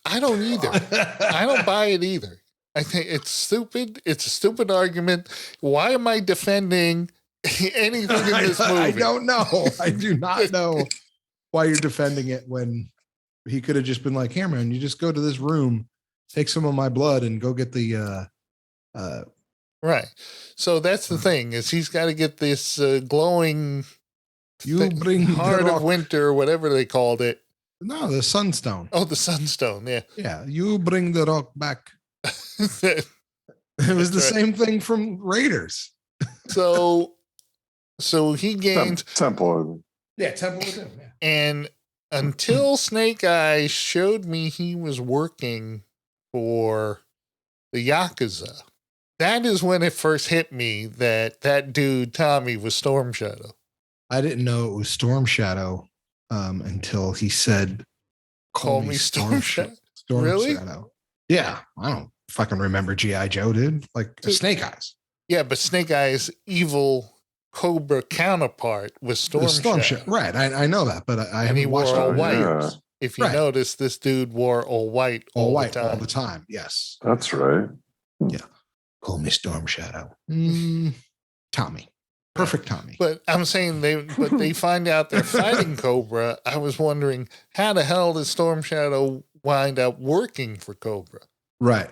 I don't either. I don't buy it either. I think it's stupid. It's a stupid argument. Why am I defending anything in this movie? I don't know. I do not know why you're defending it when he could have just been like, here, man, you just go to this room, take some of my blood and go get the right. So that's the thing is he's got to get this glowing bring heart of winter or whatever they called it. No, the sunstone. Oh, the sunstone. Yeah. Yeah. You bring the rock back. It was the same thing from Raiders. So he gained Temple. Yeah, Temple with him. Yeah. And until Snake Eyes showed me he was working for the Yakuza, that is when it first hit me that dude Tommy was Storm Shadow. I didn't know it was Storm Shadow until he said, "Call me Storm Shadow." Storm really? Shadow. Yeah, I don't fucking remember G.I. Joe, dude. Like Snake Eyes. Yeah, but Snake Eyes' evil Cobra counterpart was Storm Shadow. Right, I know that, but I and he wore all white. Yeah. If you notice, this dude wore all white all the time. Yes, that's right. Yeah, call me Storm Shadow. Tommy, perfect Tommy. But I'm saying they find out they're fighting Cobra. I was wondering how the hell did Storm Shadow wind up working for Cobra? Right.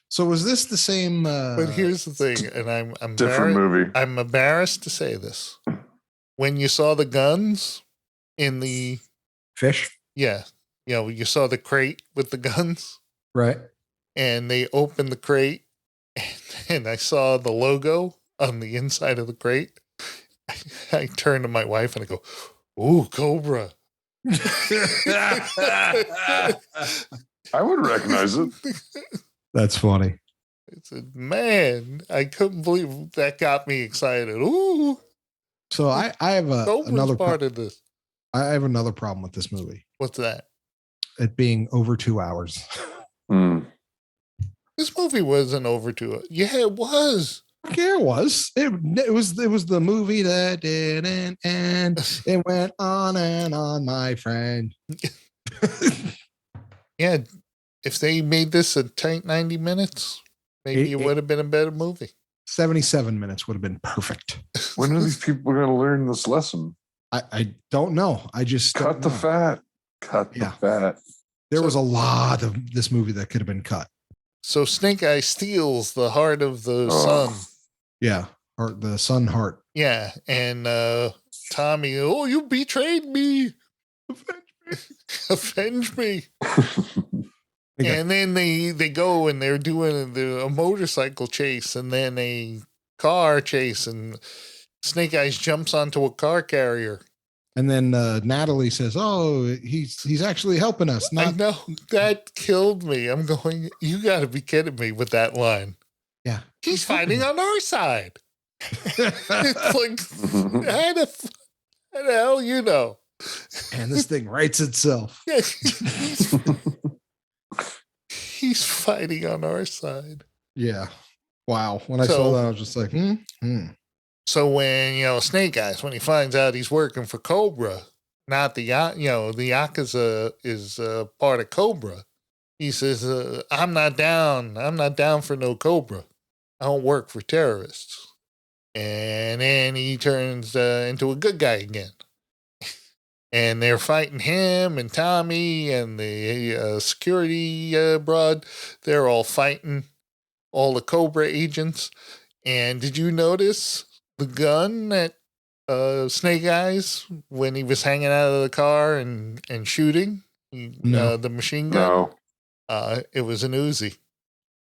So was this the same? But here's the thing, and I'm different movie. I'm embarrassed to say this. When you saw the guns in the fish, yeah, you saw the crate with the guns, right? And they opened the crate, and I saw the logo on the inside of the crate. I turned to my wife and I go, "Ooh, Cobra." I would recognize it. That's funny. I said, man, I couldn't believe that got me excited. Ooh. So I have another part of this. I have another problem with this movie. What's that? It being over 2 hours. This movie wasn't over 2 hours. Yeah, it was. Yeah, it was. It was the movie that didn't end. It went on and on, my friend. Yeah, if they made this a tight 90 minutes, maybe it would have been a better movie. 77 minutes would have been perfect. When are these people going to learn this lesson? I don't know. I just cut the fat. Cut the fat. There was a lot of this movie that could have been cut. So Snake Eye steals the heart of the sun. Yeah, the sun heart. Yeah, and Tommy, you betrayed me. Avenge me. And then they go and they're doing a motorcycle chase and then a car chase, and Snake Eyes jumps onto a car carrier. And then Natalie says, "Oh, he's actually helping us." I know, that killed me. I'm going, you got to be kidding me with that line. Yeah, he's fighting on our side. It's like, how the hell you know? And this thing writes itself. He's fighting on our side. Yeah. Wow. When I saw that, I was just like, So when, Snake Eyes, when he finds out he's working for Cobra, not the Yakuza is part of Cobra, he says, I'm not down for no Cobra. I don't work for terrorists. And then he turns into a good guy again. And they're fighting him and Tommy and the security broad. They're all fighting all the Cobra agents. And did you notice the gun that Snake Eyes when he was hanging out of the car and shooting? No. The machine gun? No. It was an Uzi.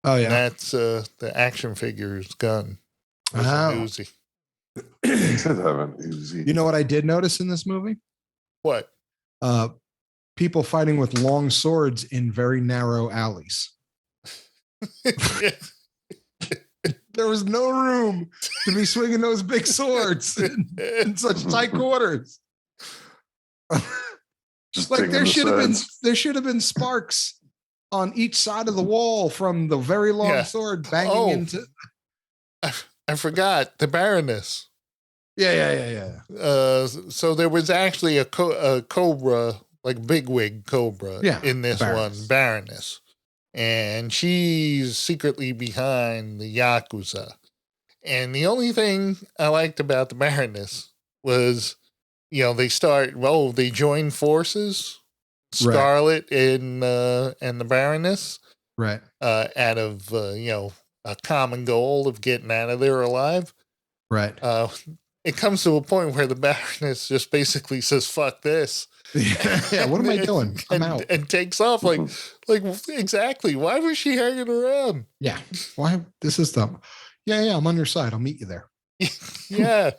Oh, yeah. And that's the action figure's gun. It was Oh. an Uzi. He did have an Uzi. You know what I did notice in this movie? What? People fighting with long swords in very narrow alleys. There was no room to be swinging those big swords in such tight quarters. Just Like there digging should have been sparks on each side of the wall from the very long sword banging into. I forgot the Baroness. Yeah. So there was actually a Cobra, like bigwig Cobra, in this one, Baroness. And she's secretly behind the Yakuza. And the only thing I liked about the Baroness was, they join forces, Scarlet and the Baroness, right? Out of a common goal of getting out of there alive, right? It comes to a point where the Baroness just basically says, "Fuck this." Yeah, what am I doing? I'm out. And takes off like exactly. Why was she hanging around? Yeah. Why? This is dumb. Yeah. I'm on your side. I'll meet you there. Yeah.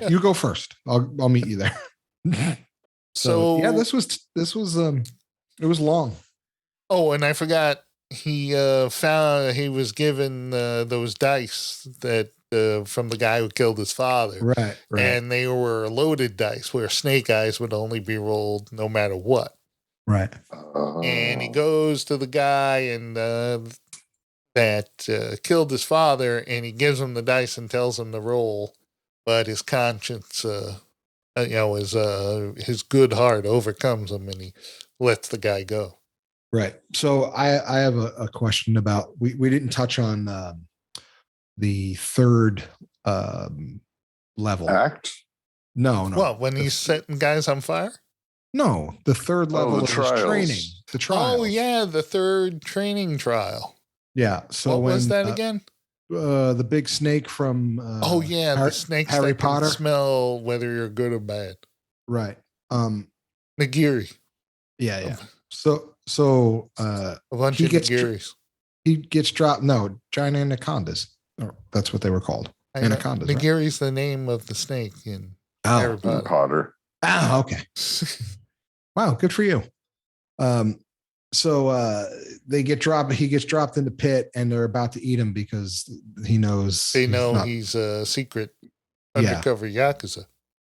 You go first. I'll meet you there. So yeah, this was it was long. Oh, and I forgot he was given those dice that from the guy who killed his father. Right. And they were loaded dice where Snake Eyes would only be rolled no matter what. Right. And he goes to the guy and that killed his father, and he gives him the dice and tells him to roll, but his conscience, his good heart overcomes him, and he lets the guy go. Right. So I have a question about we didn't touch on the third level act. No. What, when he's setting guys on fire? No, the third level of his training. The trial. Oh yeah, the third training trial. Yeah. So what was that again? The big snake from the snakes Harry that Potter. Can smell whether you're good or bad. Right. Nagiri. Yeah. So a bunch of Nagiris. He gets dropped. No, giant anacondas. Oh, that's what they were called. Anacondas. Nagiri's the name of the snake in Harry Potter. Oh, okay. Wow, good for you. So they get dropped. He gets dropped in the pit, and they're about to eat him because he knows he's a secret undercover Yakuza.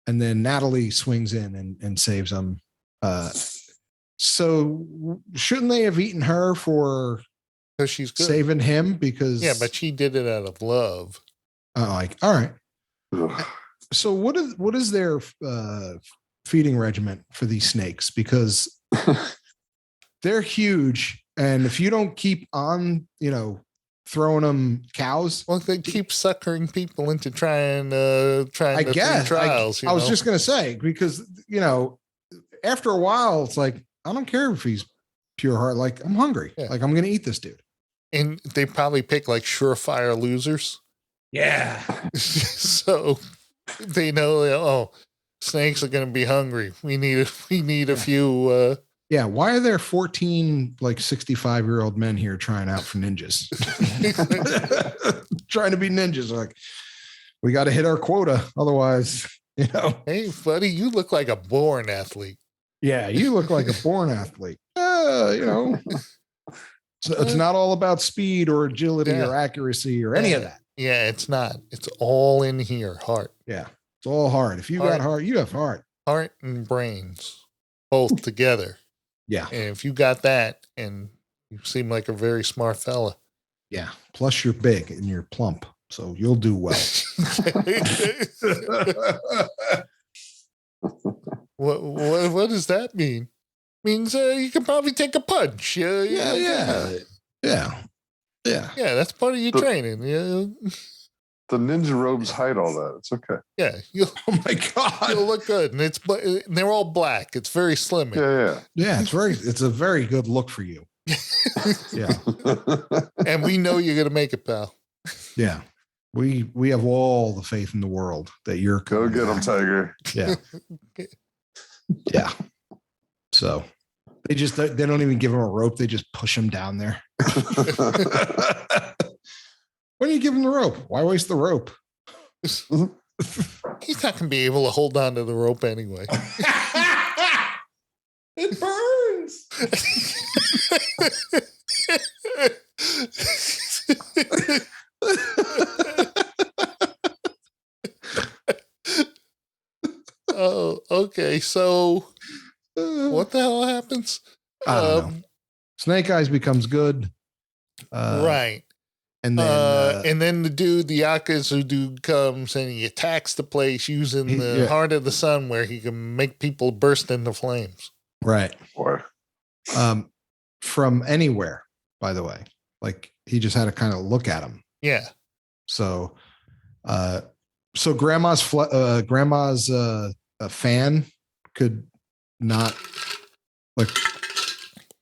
And then Natalie swings in and saves him. So shouldn't they have eaten her for? Because she's good. Saving him because but she did it out of love. All right. So what is their feeding regimen for these snakes? Because they're huge, and if you don't keep on, throwing them cows, well, they keep suckering people into trying trials. I was just gonna say because after a while, it's like I don't care if he's pure heart. Like I'm hungry. Yeah. Like I'm gonna eat this dude. And they probably pick like surefire losers. Yeah. So they know, snakes are going to be hungry. We need a few. Yeah. Why are there 14 like 65-year-old men here trying out for ninjas? Trying to be ninjas. Like we got to hit our quota. Otherwise, Hey, buddy, you look like a born athlete. Yeah. You look like a born athlete. It's not all about speed or agility or accuracy or any of that. Yeah, it's not. It's all in here. Heart. Yeah, it's all heart. If you got heart, you have heart. Heart and brains, both together. Yeah. And if you got that, and you seem like a very smart fella. Yeah. Plus, you're big and you're plump, so you'll do well. What does that mean? Means you can probably take a punch. Yeah. Yeah. That's part of your training. Yeah. The ninja robes hide all that. It's okay. Yeah. Oh my God. You'll look good. And they're all black. It's very slimming. Yeah. It's a very good look for you. Yeah. And we know you're going to make it, pal. Yeah. We have all the faith in the world that you're Go get him, Tiger. Yeah. Yeah. So they don't even give him a rope. They just push him down there. Why do you give him the rope? Why waste the rope? He's not going to be able to hold on to the rope anyway. It burns. Oh, okay. So what the hell happens? I don't know. Snake Eyes becomes good. Right. And then the Yakuza dude comes and he attacks the place using the heart of the sun where he can make people burst into flames. Right. Boy. From anywhere, by the way. Like he just had to kind of look at him. Yeah. So grandma's fan could not like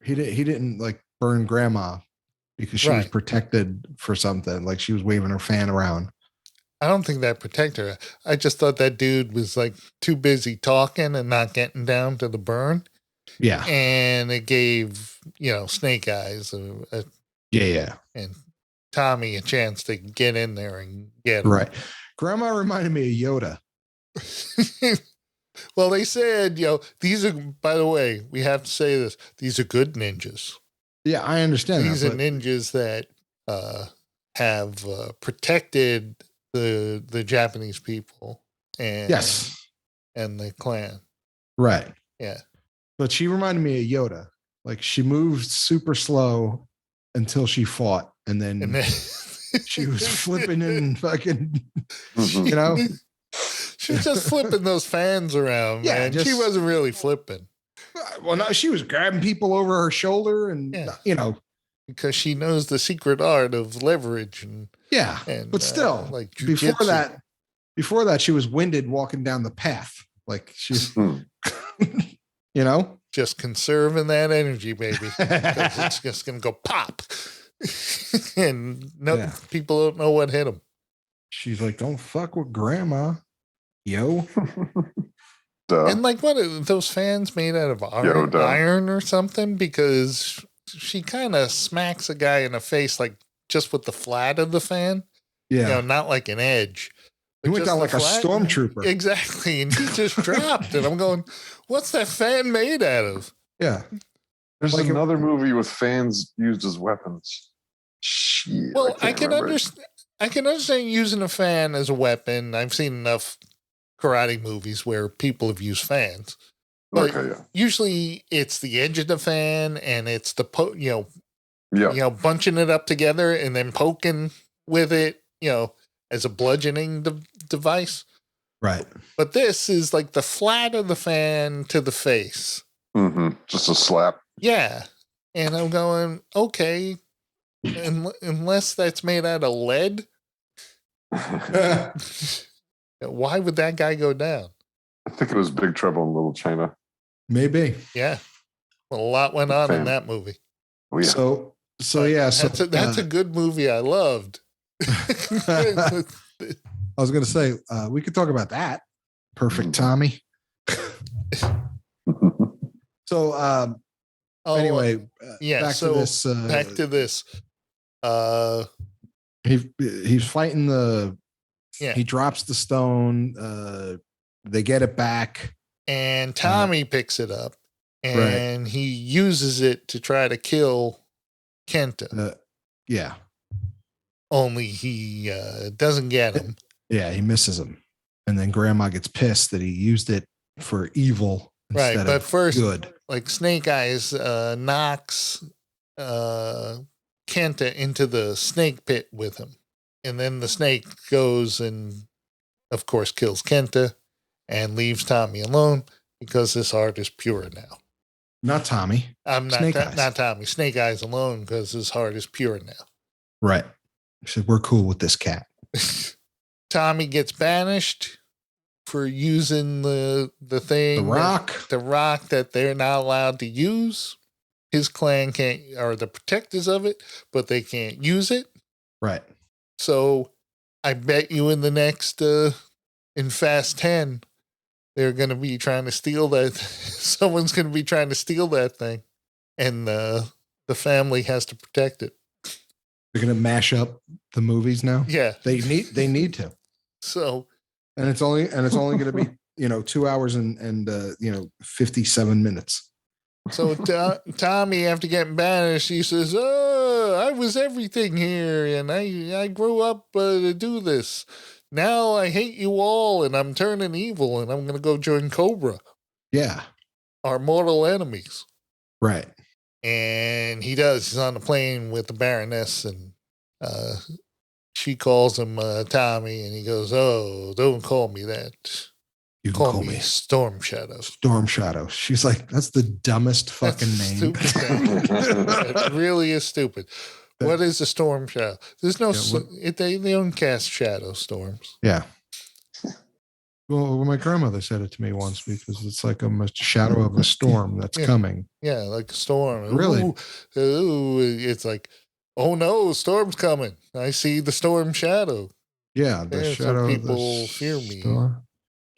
he didn't like burn grandma because she was protected for something. Like she was waving her fan around. I don't think that protected her. I just thought that dude was like too busy talking and not getting down to the burn. Yeah. And it gave, Snake Eyes and Tommy a chance to get in there and get him. Right. Grandma reminded me of Yoda. Well, they said, these are, by the way, we have to say this. These are good ninjas. Yeah, I understand. These are ninjas that have protected the Japanese people and the clan. Right. Yeah. But she reminded me of Yoda. Like she moved super slow until she fought, and then she was flipping and fucking, She was just flipping those fans around, man. She wasn't really flipping. Well, no, she was grabbing people over her shoulder and, because she knows the secret art of leverage. But still, like before that, she was winded walking down the path. Like she's, just conserving that energy, baby. It's just going to go pop. And people don't know what hit them. She's like, don't fuck with grandma. Yo. And like, what are those fans made out of iron or something? Because she kind of smacks a guy in the face, like just with the flat of the fan. Yeah. Not like an edge. He went down like a stormtrooper. Exactly. And he just dropped. And I'm going, what's that fan made out of? Yeah. There's like another movie with fans used as weapons. Shit. Well, I can understand using a fan as a weapon. I've seen enough karate movies where people have used fans. But usually it's the edge of the fan and it's the bunching it up together and then poking with it, as a bludgeoning device. Right. But this is like the flat of the fan to the face. Mm-hmm. Just a slap. Yeah. And I'm going, okay, unless that's made out of lead. Why would that guy go down? I think it was Big Trouble in Little China. Maybe. Yeah. Well, a lot went on in that movie. Oh, yeah. So that's a good movie. I loved. I was going to say, we could talk about that. Perfect Tommy. So, anyway, back to this. He's fighting he drops the stone. They get it back. And Tommy picks it up and he uses it to try to kill Kenta. Yeah. Only he doesn't get him. Yeah, he misses him. And then Grandma gets pissed that he used it for evil instead but of first, good. Like Snake Eyes knocks Kenta into the snake pit with him. And then the snake goes and, of course, kills Kenta and leaves Tommy alone because his heart is pure now. Not Tommy. Not Tommy. Snake Eyes alone because his heart is pure now. Right. He said, we're cool with this cat. Tommy gets banished for using the thing, the rock that they're not allowed to use. His clan are the protectors of it, but they can't use it. Right. So I bet you in the next, in Fast 10, they're going to be trying to steal that. Someone's going to be trying to steal that thing. And the family has to protect it. They're going to mash up the movies now. Yeah. They need to. So. And it's only going to be, 2 hours and 57 minutes. So Tommy, after getting banished, he says, "Oh, I was everything here, and I grew up to do this. Now I hate you all, and I'm turning evil, and I'm going to go join Cobra." Yeah. Our mortal enemies. Right. And he does. He's on the plane with the Baroness, and she calls him Tommy, and he goes, "Oh, don't call me that. You can call me Storm Shadow." Storm Shadow. She's like, that's the dumbest fucking name. It really is stupid. What is a Storm Shadow? There's no. They don't cast shadow storms. Yeah. Well, my grandmother said it to me once because it's like a shadow of a storm that's coming. Yeah, like a storm. Really? Ooh, it's like, oh no, storm's coming. I see the storm shadow. Yeah, the shadow. People fear me.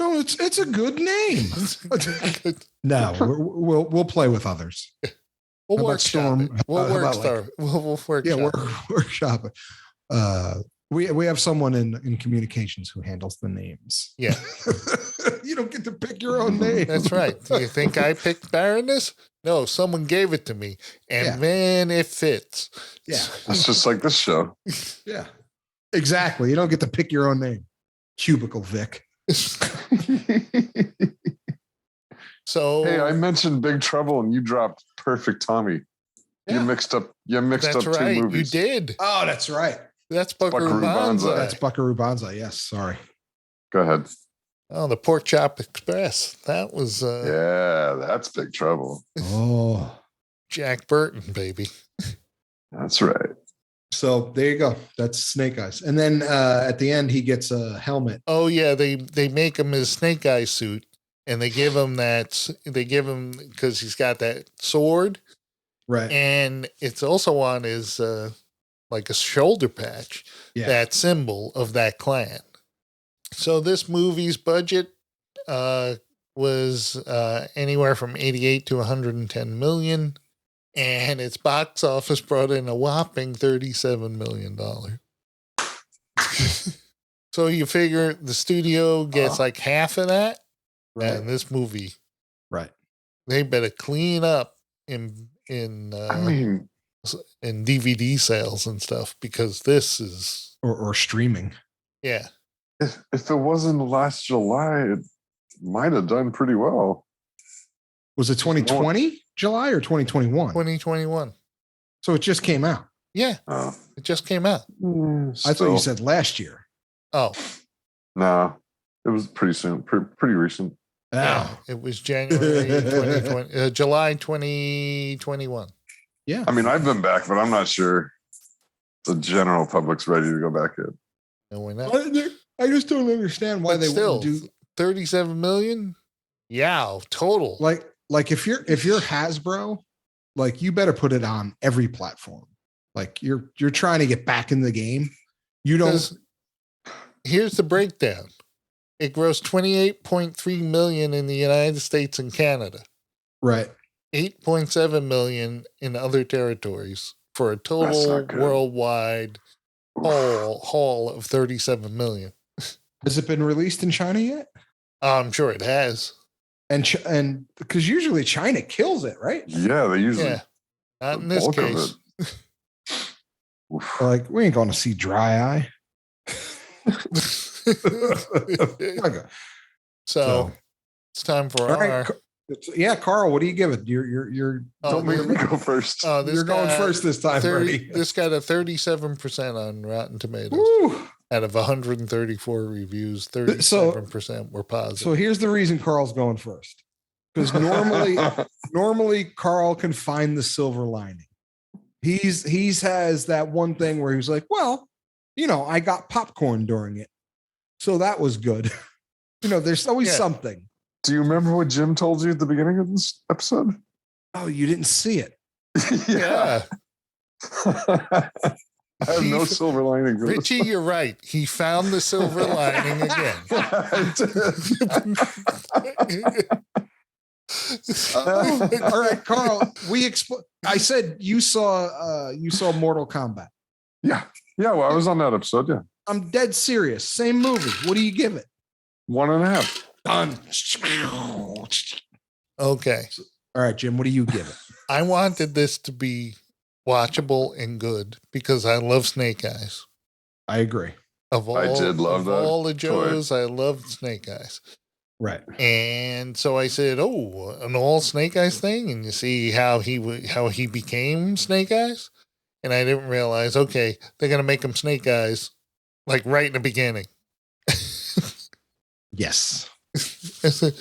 No, it's a good name. No, we'll play with others. We'll workshop it. We'll workshop. Yeah, workshop it. We have someone in communications who handles the names. Yeah. You don't get to pick your own name. That's right. Do you think I picked Baroness? No, someone gave it to me. And man, it fits. Yeah. It's just like this show. Yeah. Exactly. You don't get to pick your own name. Cubicle Vic. So hey, I mentioned Big Trouble and you dropped Perfect Tommy. Yeah. You mixed up right. two movies. You did. Oh, that's right. That's Buckaroo Banzai. That's Buckaroo Banzai. Yes, sorry. Go ahead. Oh, the Pork Chop Express. That was yeah, that's Big Trouble. Oh. Jack Burton, baby. That's right. So there you go. That's Snake Eyes. And then at the end, he gets a helmet. Oh, yeah. They make him his Snake Eyes suit, and they give him because he's got that sword. Right. And it's also on his, like a shoulder patch, that symbol of that clan. So this movie's budget was anywhere from 88 to 110 million. And its box office brought in a whopping $37 million. So you figure the studio gets like half of that. Right. And this movie, right? They better clean up in DVD sales and stuff, because this is or streaming. Yeah. If it wasn't last July, it might have done pretty well. Was it 2020 July or 2021? 2021. So it just came out. Yeah. It just came out. I thought you said last year. Oh. No. It was pretty soon. Pretty recent. Yeah. It was January 2020, July 2021. Yeah. I mean, I've been back, but I'm not sure the general public's ready to go back in. No, we're not. I just don't understand why they wouldn't do 37 million. Yeah, total. Like if you're Hasbro, like you better put it on every platform. Like you're trying to get back in the game. You don't. Here's the breakdown. It grossed 28.3 million in the United States and Canada. Right. 8.7 million in other territories for a total worldwide haul of 37 million. Has it been released in China yet? I'm sure it has. And because usually China kills it, right? Yeah, they usually. Yeah. Not in this case. Like, we ain't going to see Dry Eye. So it's time for our. Yeah, Carl, what do you give it? You're don't make me go first. You're going first this time, Bernie. This got a 37% on Rotten Tomatoes. Woo. Out of 134 reviews, 37% were positive. So here's the reason Carl's going first. Because normally Carl can find the silver lining. He's has that one thing where he's like, well, I got popcorn during it. So that was good. There's always something. Do you remember what Jim told you at the beginning of this episode? Oh, you didn't see it. Yeah. I have no silver lining. Richie, you're right. He found the silver lining again. All right, Carl. I said you saw Mortal Kombat. Yeah. Well, I was on that episode. Yeah. I'm dead serious. Same movie. What do you give it? 1.5. Done. Okay. All right, Jim. What do you give it? I wanted this to be watchable and good because I love Snake Eyes. I agree. I did love that. All the Joes, I loved Snake Eyes. Right. And so I said, "Oh, an all Snake Eyes thing," and you see how he became Snake Eyes. And I didn't realize, okay, they're gonna make him Snake Eyes, like right in the beginning. Yes. I said,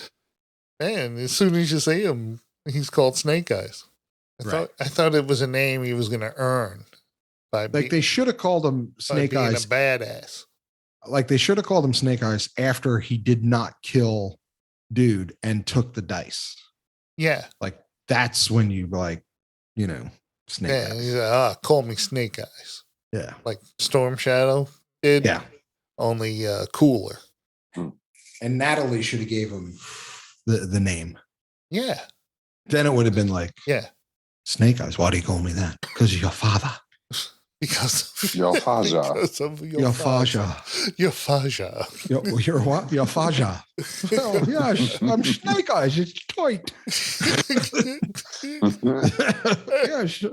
man, as soon as you see him, he's called Snake Eyes. I thought it was a name he was gonna earn by they should have called him Snake Eyes. A badass. Like they should have called him Snake Eyes after he did not kill dude and took the dice. Yeah. Like that's when you Snake Eyes. He's like, call me Snake Eyes. Yeah. Like Storm Shadow did. Yeah. Only cooler. And Natalie should have gave him the name. Yeah. Then it would have been like, yeah, Snake Eyes. Why do you call me that? Because of your father. Because of your father. Your father. Your father. You're what? Your father. Oh, yes. I'm Snake Eyes. It's tight. Yes.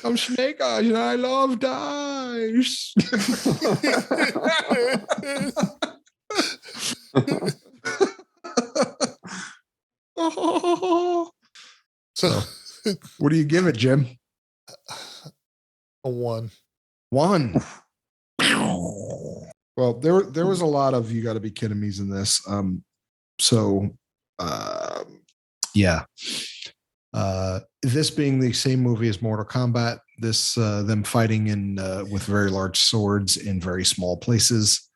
I'm Snake Eyes and I love dice. So, what do you give it, Jim? A 1. 1. Well, there was a lot of you got to be kidding me's in this. This being the same movie as Mortal Kombat, this them fighting in with very large swords in very small places.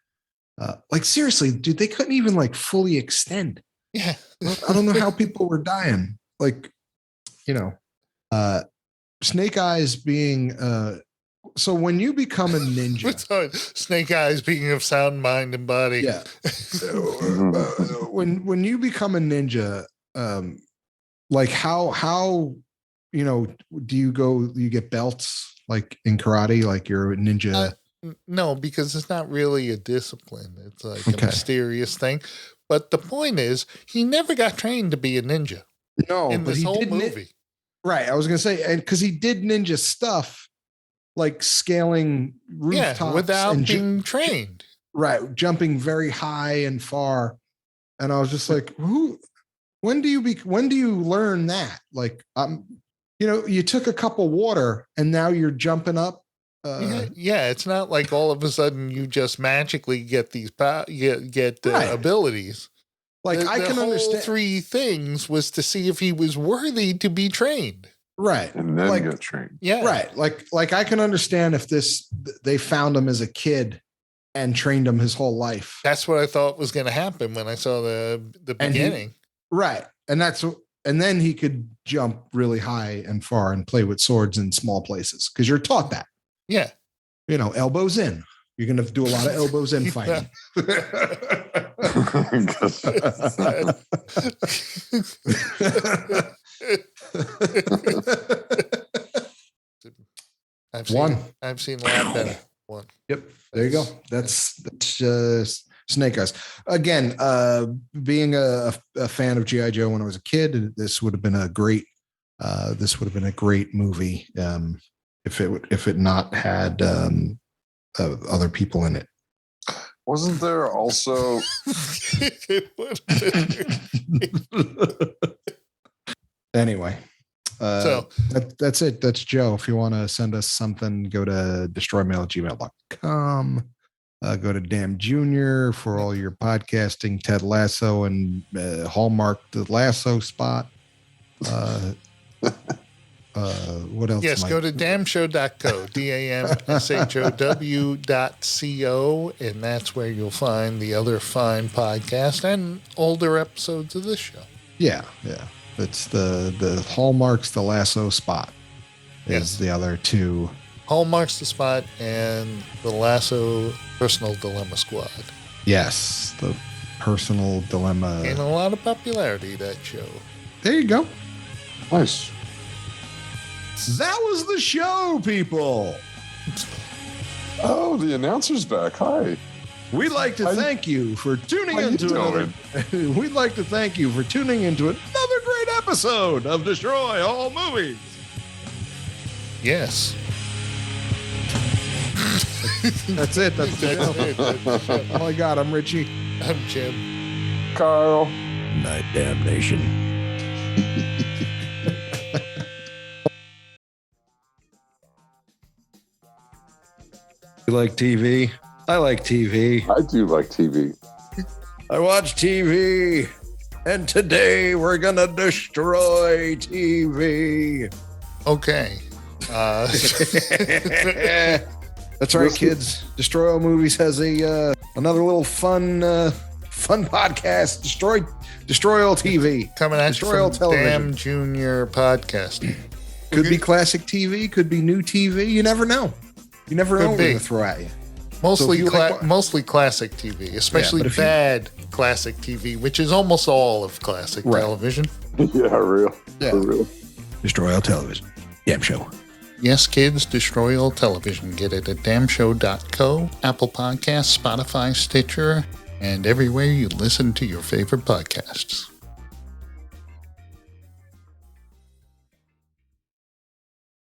Like seriously, dude, they couldn't even like fully extend. Yeah. I don't know how people were dying. Like, Snake Eyes being so when you become a ninja, Snake Eyes being of sound mind and body. Yeah. When you become a ninja, like how do you get belts like in karate, like you're a ninja? No, because it's not really a discipline. It's like a mysterious thing. But the point is, he never got trained to be a ninja. No, in this whole movie. Right. I was going to say, and because he did ninja stuff like scaling rooftops without being trained. Right. Jumping very high and far. And I was just like, when do you learn that? Like, you took a cup of water and now you're jumping up. It's not like all of a sudden you just magically get these abilities. Like I can understand 3 things was to see if he was worthy to be trained. Right. And then get trained. Yeah. Right. Like I can understand if they found him as a kid and trained him his whole life. That's what I thought was going to happen when I saw the beginning. Right. And then he could jump really high and far and play with swords in small places because you're taught that. Yeah. Elbows in. You're going to do a lot of elbows in fighting. I've seen a lot better. 1. Yep. There you go. That's Snake Eyes. Again, being a fan of G.I. Joe when I was a kid, this would have been a great movie. If it not had other people in it. Wasn't there also anyway, that's it. That's Joe. If you want to send us something, go to destroymail@gmail.com. Go to Damn Junior for all your podcasting, Ted Lasso and Hallmark the Lasso spot. what else? Yes, go to damshow.co, damshow.co, and that's where you'll find the other fine podcast and older episodes of this show. Yeah. It's the Hallmarks, the Lasso Spot is the other two. Hallmarks the Spot and the Lasso Personal Dilemma Squad. Yes, the Personal Dilemma. And a lot of popularity, that show. There you go. Nice. That was the show, people. Oh, the announcer's back. Hi. We'd like to thank you for tuning into another. We'd like to thank you for tuning into another great episode of Destroy All Movies. Yes. That's it. That's the show. Oh my God, I'm Richie. I'm Jim. Carl. Night damnation. You like TV? I like TV. I do like TV. I watch TV. And today we're going to destroy TV. Okay. That's right, kids. Destroy All Movies has a another little fun podcast. Destroy All TV. Coming at Destroy you All from Television. Damn Junior Podcast. Could be classic TV. Could be new TV. You never know. You never know what we're going to throw at you. Mostly, mostly classic TV, especially bad classic TV, which is almost all of classic television. Yeah, real. Yeah. For real. Destroy All Television. Damn show. Yes, kids, Destroy All Television. Get it at damshow.co, Apple Podcasts, Spotify, Stitcher, and everywhere you listen to your favorite podcasts.